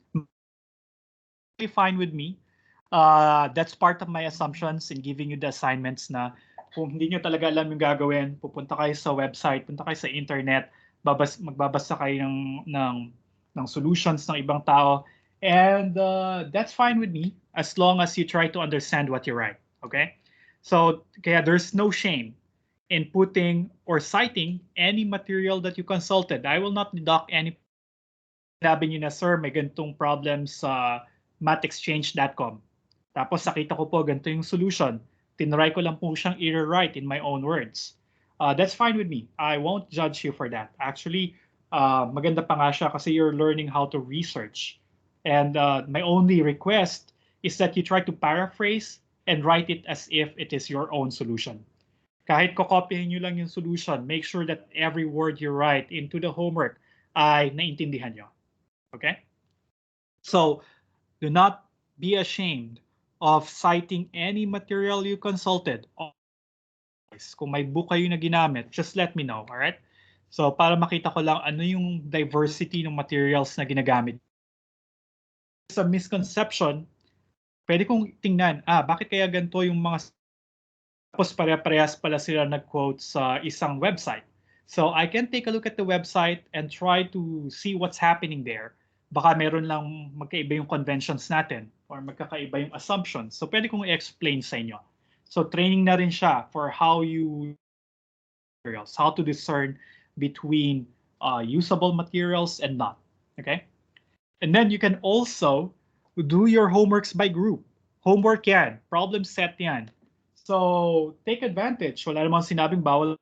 fine with me. That's part of my assumptions in giving you the assignments na kung hindi nyo talaga alam yung gagawin, pupunta kayo sa website, punta kayo sa internet, magbabasa kayo ng solutions ng ibang tao, And that's fine with me as long as you try to understand what you write. Okay? So kaya there's no shame in putting or citing any material that you consulted. I will not deduct any. Sinabi niyo na, sir, may ganitong problem sa mathexchange.com. Tapos nakita ko po ganito yung solution. Tinry ko lang po siyang i-rewrite in my own words. That's fine with me. I won't judge you for that. Actually, maganda pa nga siya kasi you're learning how to research. And my only request is that you try to paraphrase and write it as if it is your own solution. Kahit kokopyahin nyo lang yung solution, make sure that every word you write into the homework ay naintindihan nyo. Okay? So, do not be ashamed of citing any material you consulted. Kung may book kayo na ginamit, just let me know, alright? So, para makita ko lang ano yung diversity ng materials na ginagamit. Sa misconception, pwede kong tingnan, bakit kaya ganito yung mga tapos pare-parehas pala sila nag-quote sa isang website. So, I can take a look at the website and try to see what's happening there. Baka meron lang magkaiba yung conventions natin or magkakaiba yung assumptions. So, pwede kong i-explain sa inyo. So, training na rin siya for how to discern between usable materials and not. Okay? And then you can also do your homeworks by group. Homework yan. Problem set yan. So, take advantage. Wala namang sinabing bawal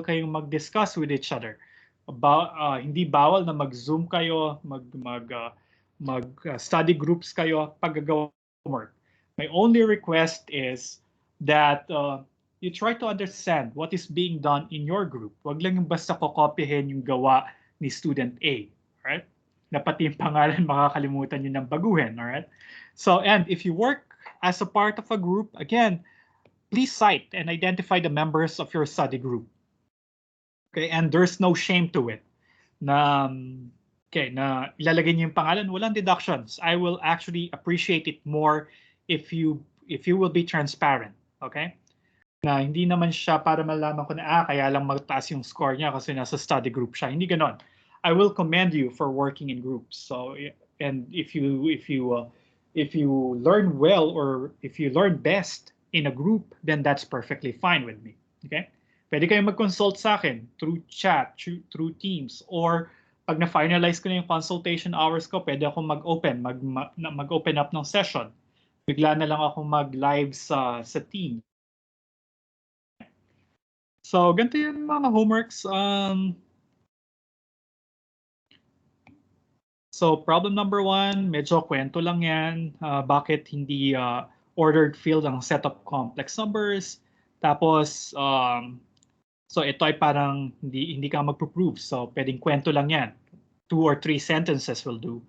kayong mag-discuss with each other. Hindi bawal na mag-Zoom kayo, mag-study groups kayo pag gagawa homework. My only request is that you try to understand what is being done in your group. Wag lang yung basta kokopyahin yung gawa ni student A. Right? Na pati yung pangalan makakalimutan nyo ng baguhin. Alright? So, and if you work as a part of a group, again, please cite and identify the members of your study group. Okay, and there's no shame to it. Na ilalagay niyo yung pangalan, walang deductions. I will actually appreciate it more if you will be transparent. Okay? Na hindi naman siya para malaman ko na kaya lang magtaas yung score niya kasi nasa study group siya. Hindi ganon. I will commend you for working in groups. So, and if you learn well or if you learn best in a group, then that's perfectly fine with me. Okay? Pwede kayong mag-consult sa akin through chat, through Teams, or pag na-finalize ko na yung consultation hours ko, pwede akong mag-open up ng session. Bigla na lang ako mag-live sa team. So, ganito yung mga homeworks. So, problem number 1, medyo kwento lang yan. Bakit hindi ordered field ang set of complex numbers. Tapos, so ito ay parang hindi ka magpo-prove. So, pwedeng kwento lang yan. 2 or 3 sentences will do.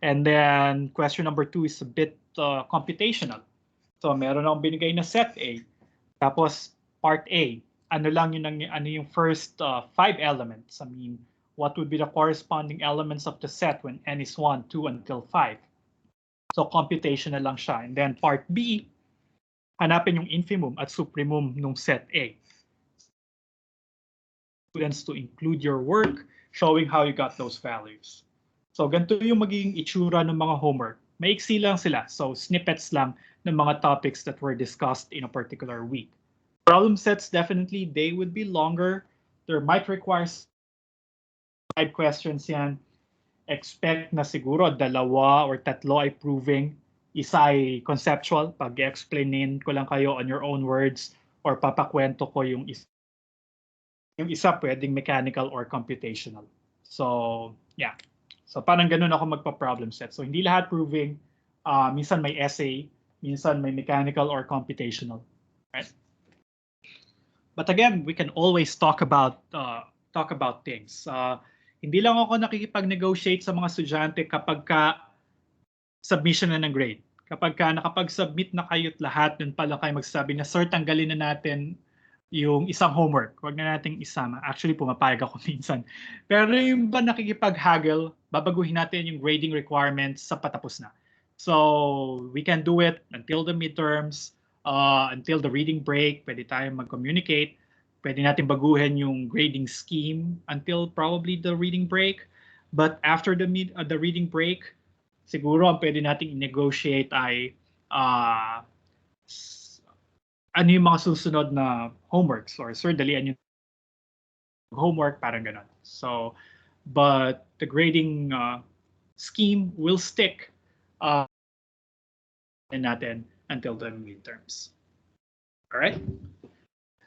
And then, question number 2 is a bit computational. So, meron akong binigay na set A. Tapos, part A. Ano yung first 5 elements? I mean, what would be the corresponding elements of the set when n is 1, 2, until 5? So, computational lang siya. And then, part B, hanapin yung infimum at supremum ng set A. Students to include your work showing how you got those values. So, ganito yung magiging itsura ng mga homework. Maiksi lang sila. So, snippets lang ng mga topics that were discussed in a particular week. Problem sets, definitely, they would be longer. There might require 5 questions yan. Expect na siguro 2 or 3 ay proving. Isa ay conceptual. Pag-explainin ko lang kayo on your own words or papakwento ko yung isa. Yung isa pwedeng mechanical or computational. So, yeah. So, parang ganun ako magpa-problem set. So, hindi lahat proving. Minsan may essay, minsan may mechanical or computational. Right? But again, we can always talk about things. Hindi lang ako nakikipag-negotiate sa mga estudyante kapag submission na ng grade. Kapag nakapag-submit na kayo't lahat, dun pala kayo magsasabi na, sir, tanggalin na natin yung isang homework. Huwag na nating isama. Actually, pumapayag ako minsan. Pero yung ba nakikipag-haggle, babaguhin natin yung grading requirements sa patapos na. So, we can do it until the midterms, until the reading break. Pwede tayong mag-communicate. Pwede natin baguhin yung grading scheme until probably the reading break. But after the reading break, siguro ang pwede nating negotiate ay ano yung mga susunod na homeworks, or sir, dalian yung homework, parang ganon. So, but the grading scheme will stick natin until the midterms. All right.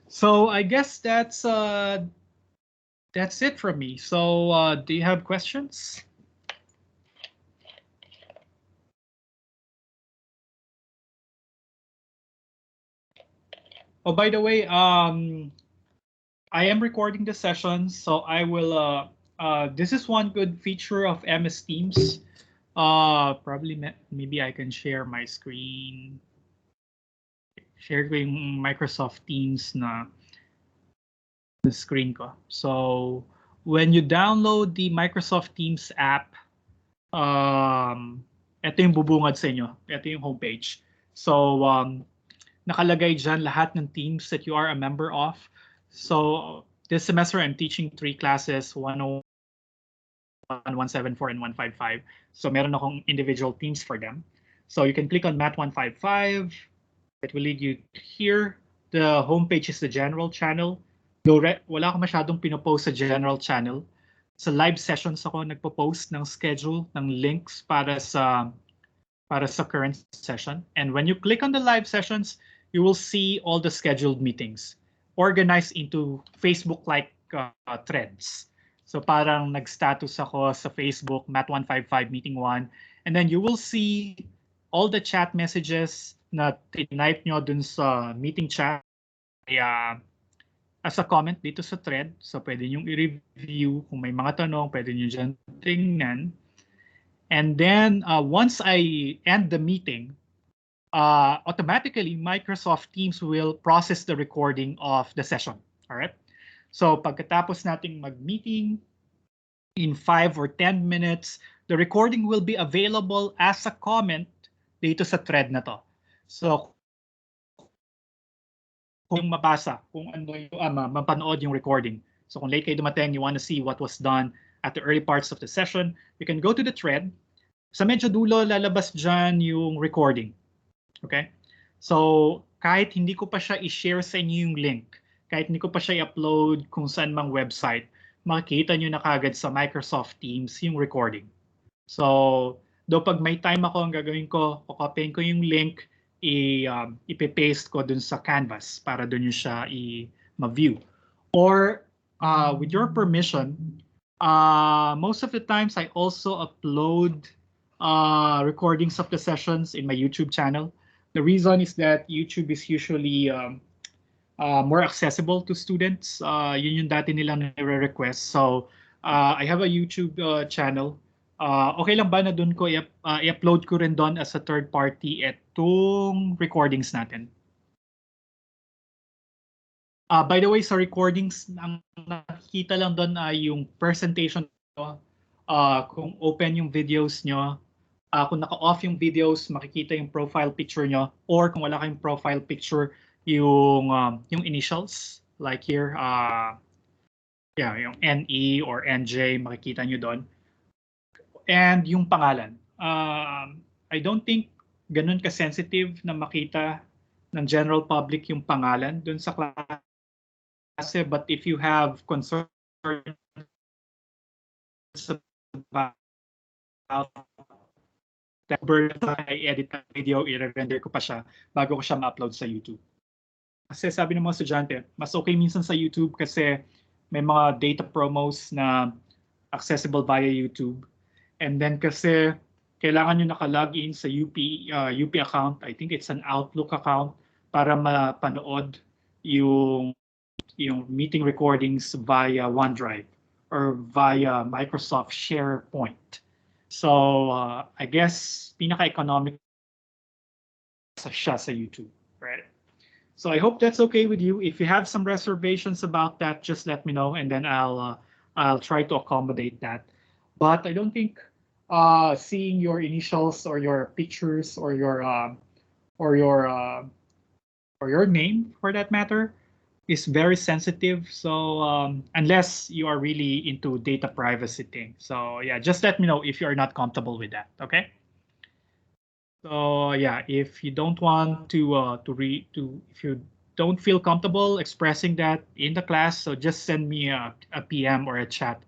So I guess that's it from me. So do you have questions? Oh, by the way, I am recording the session, so I will. This is one good feature of MS Teams. Probably maybe I can share my screen. Share ko yung Microsoft Teams na screen ko. So when you download the Microsoft Teams app, ito yung bubungad sa inyo. Ito yung homepage. So nakalagay dyan lahat ng teams that you are a member of. So this semester I'm teaching 3 classes, 101, 174, and 155. So meron akong individual teams for them. So you can click on Math 155. It will lead you here. The homepage is the general channel. Though wala akong masyadong pinopost sa general channel. Sa live sessions ako nagpo-post ng schedule, ng links para sa current session. And when you click on the live sessions, you will see all the scheduled meetings organized into Facebook-like threads. So parang nag-status ako sa Facebook, Math 155 Meeting 1. And then you will see all the chat messages na type nyo dun sa meeting chat as a comment dito sa thread. So pwede nyo i-review. Kung may mga tanong, pwede nyo dyan tingnan. And then once I end the meeting, automatically Microsoft Teams will process the recording of the session. All right. So pagkatapos nating mag-meeting, in 5 or 10 minutes, the recording will be available as a comment dito sa thread na to. So kung mabasa, kung ano yung mapanood yung recording. So kung late kayo dumating, you want to see what was done at the early parts of the session, you can go to the thread. Sa medyo dulo, lalabas dyan yung recording. Okay? So kahit hindi ko pa siya i-share sa inyo yung link, kahit hindi ko pa siya i-upload kung saan mang website, makikita nyo na kagad sa Microsoft Teams yung recording. So though pag may time ako, ang gagawin ko, kokopyahin ko yung link, ipe-paste ko dun sa Canvas para dun yung siya ma-view. Or with your permission, most of the times I also upload recordings of the sessions in my YouTube channel. The reason is that YouTube is usually more accessible to students. Yun yung dati nilang nire-request. So I have a YouTube channel. Okay lang ba na dun ko i-upload ko rin doon as a third party itong recordings natin? By the way, sa recordings, ang nakikita lang doon ay yung presentation nyo. Kung open yung videos nyo, kung naka-off yung videos, makikita yung profile picture nyo. Or kung wala kayong profile picture, yung initials, like here, yung NE or NJ, makikita nyo doon. And yung pangalan. I don't think ganun ka-sensitive na makita ng general public yung pangalan dun sa klase. But if you have concerns about that, I edit the video, i-render ko pa siya bago ko siya ma-upload sa YouTube. Kasi sabi ng mga estudyante, mas okay minsan sa YouTube kasi may mga data promos na accessible via YouTube. And then kasi kailangan nyo naka-login sa UP account. I think it's an Outlook account para mapanood yung meeting recordings via OneDrive or via Microsoft SharePoint. So I guess pinaka-economic siya sa YouTube, right? So I hope that's okay with you. If you have some reservations about that, just let me know, and then I'll try to accommodate that. But I don't think seeing your initials or your pictures or your name, for that matter, is very sensitive. So unless you are really into data privacy thing. So yeah, just let me know if you're not comfortable with that. Okay. So yeah, if you don't want if you don't feel comfortable expressing that in the class, so just send me a PM or a chat,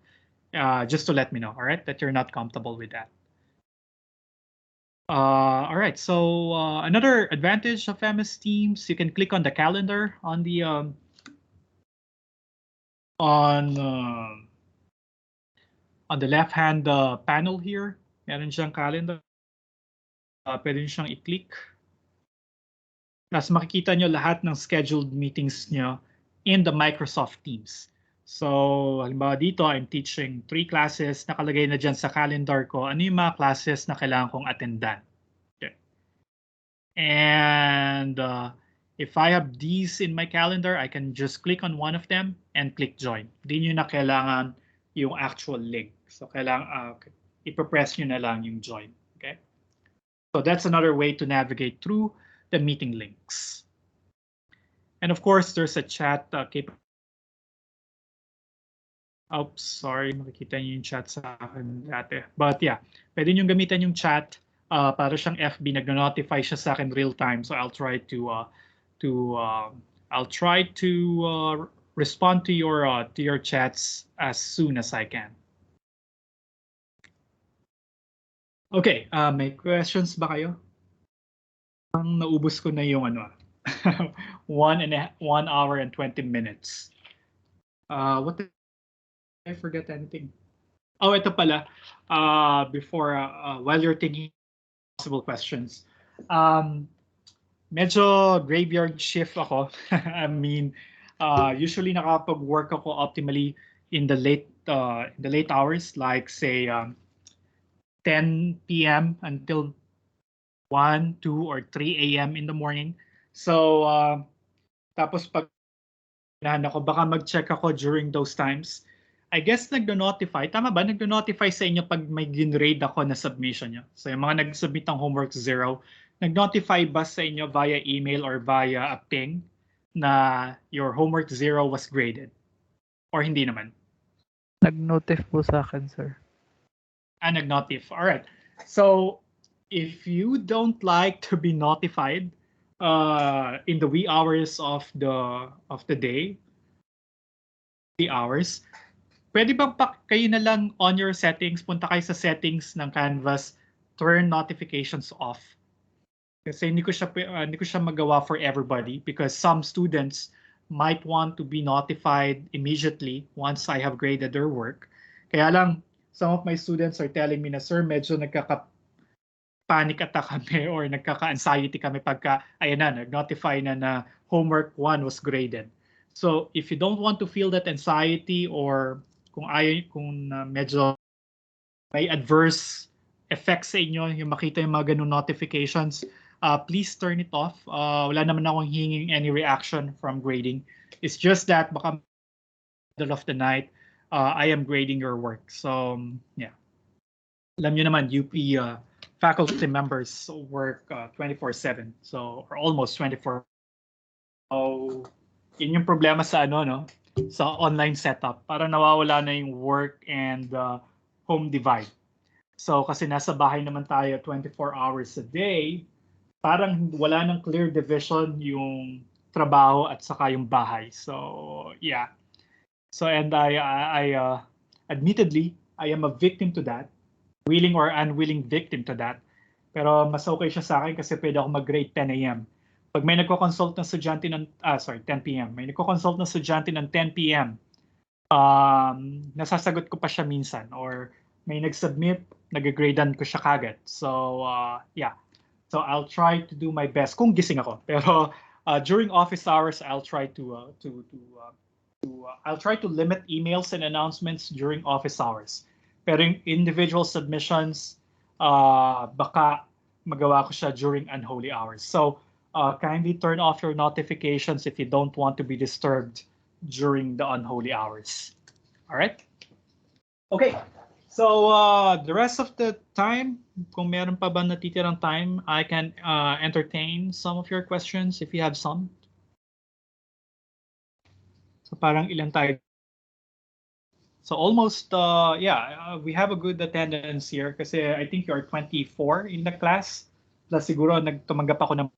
just to let me know, all right, that you're not comfortable with that. All right, so another advantage of MS Teams, you can click on the calendar on the on the left-hand panel here. Meron siyang calendar. Pwede nyo siyang i-click. Tapos makikita nyo lahat ng scheduled meetings nyo in the Microsoft Teams. So, halimbawa dito, I'm teaching 3 classes. Nakalagay na dyan sa calendar ko, ano yung mga classes na kailangan kong attendan. Okay. And if I have these in my calendar, I can just click on one of them and click join. Hindi nyo na kailangan yung actual link. So, kailangan, ipapress nyo na lang yung join. Okay. So, that's another way to navigate through the meeting links. And of course, there's a chat capability. Oops, sorry, makikita niyo yung chat sa akin dati. But yeah, pwede niyo gamitan yung chat para siyang FB, nag-notify siya sa akin real time. So I'll try to respond to your chats as soon as I can. Okay, may questions ba kayo? Naubos ko na yung 1 hour and 20 minutes. What did I forget anything? Oh, ito pala. Before while you're thinking possible questions, medyo graveyard shift ako. I mean, usually nakapag-work ako optimally in the late hours, like say 10 p.m. until 1, 2, or 3 a.m. in the morning. So, tapos pag ako, baka mag-check ako during those times. I guess nagdo-notify. Tama ba? Nagdo-notify sa inyo pag may gin-grade ako na submission nyo. So, yung mga nag-submit ng homework 0, nag-notify ba sa inyo via email or via a ping na your homework 0 was graded? Or hindi naman? Nag-notif po sa akin, sir. Nag-notif. All right. So, if you don't like to be notified in the wee hours of the day, pwede bang kayo na lang on your settings, punta kayo sa settings ng Canvas, turn notifications off. Kasi hindi ko siya magawa for everybody because some students might want to be notified immediately once I have graded their work. Kaya lang, some of my students are telling me na, sir, medyo nagkaka-panic attack kami or nagkaka-anxiety kami pagka, ayan na, nag-notify na homework 1 was graded. So if you don't want to feel that anxiety or kung medyo may adverse effects sa inyo, yung makita yung mga ganun notifications, please turn it off. Wala naman akong hinging any reaction from grading. It's just that baka middle of the night, I am grading your work. So yeah. Alam nyo naman, UP faculty members work 24/7. So, or almost 24. So, yun yung problema sa sa online setup. Para nawawala na yung work and home divide. So, kasi nasa bahay naman tayo 24 hours a day, parang wala ng clear division yung trabaho at saka yung bahay. So, yeah. So, and I admittedly, I am a victim to that. Willing or unwilling victim to that. Pero mas okay siya sa akin kasi pwede ako mag-grade 10 a.m. Pag may nagko-consult ng estudyante ng 10 p.m. May nagko-consult ng estudyante ng 10 p.m. Nasasagot ko pa siya minsan or may nag-submit, nag-gradean ko siya kagad. So yeah. So I'll try to do my best kung gising ako. Pero during office hours, I'll try to limit emails and announcements during office hours. Pero yung individual submissions, baka magawa ko siya during unholy hours. So kindly turn off your notifications if you don't want to be disturbed during the unholy hours. All right? Okay. So the rest of the time, kung meron pa ba natitirang time, I can entertain some of your questions if you have some. So parang ilan tayo? So almost, we have a good attendance here kasi I think you're 24 in the class. Plus siguro tumanggap ako ng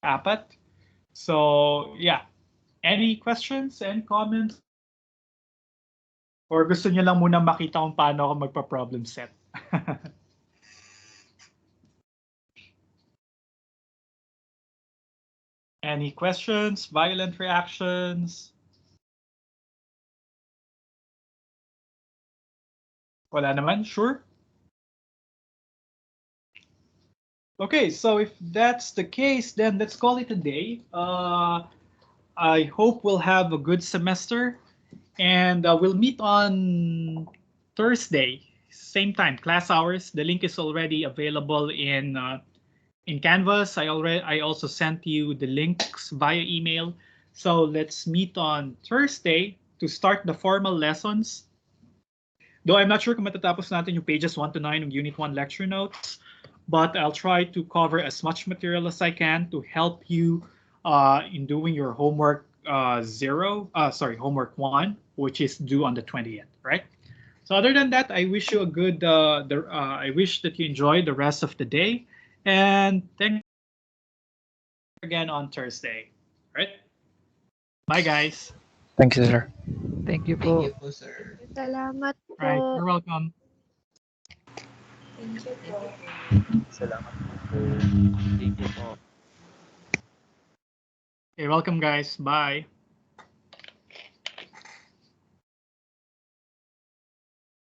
4. So, yeah. Any questions and comments? Or gusto niyo lang muna makita kung paano ako magpa-problem set? Any questions? Violent reactions? Wala naman? Sure? Okay, so if that's the case, then let's call it a day. I hope we'll have a good semester, and we'll meet on Thursday, same time, class hours. The link is already available in Canvas. I also sent you the links via email. So let's meet on Thursday to start the formal lessons. Though I'm not sure kung matatapos natin yung pages 1 to 9 ng Unit 1 lecture notes, but I'll try to cover as much material as I can to help you in doing your homework homework 1, which is due on the 20th, right? So other than that, I wish you a good, I wish that you enjoy the rest of the day, and thank you again on Thursday, right? Bye, guys. Thank you, sir. Thank you Thank po. you po, sir. Salamat po. Right, you're welcome. Thank you po. Salamat po. Thank you po. You're welcome, guys. Bye.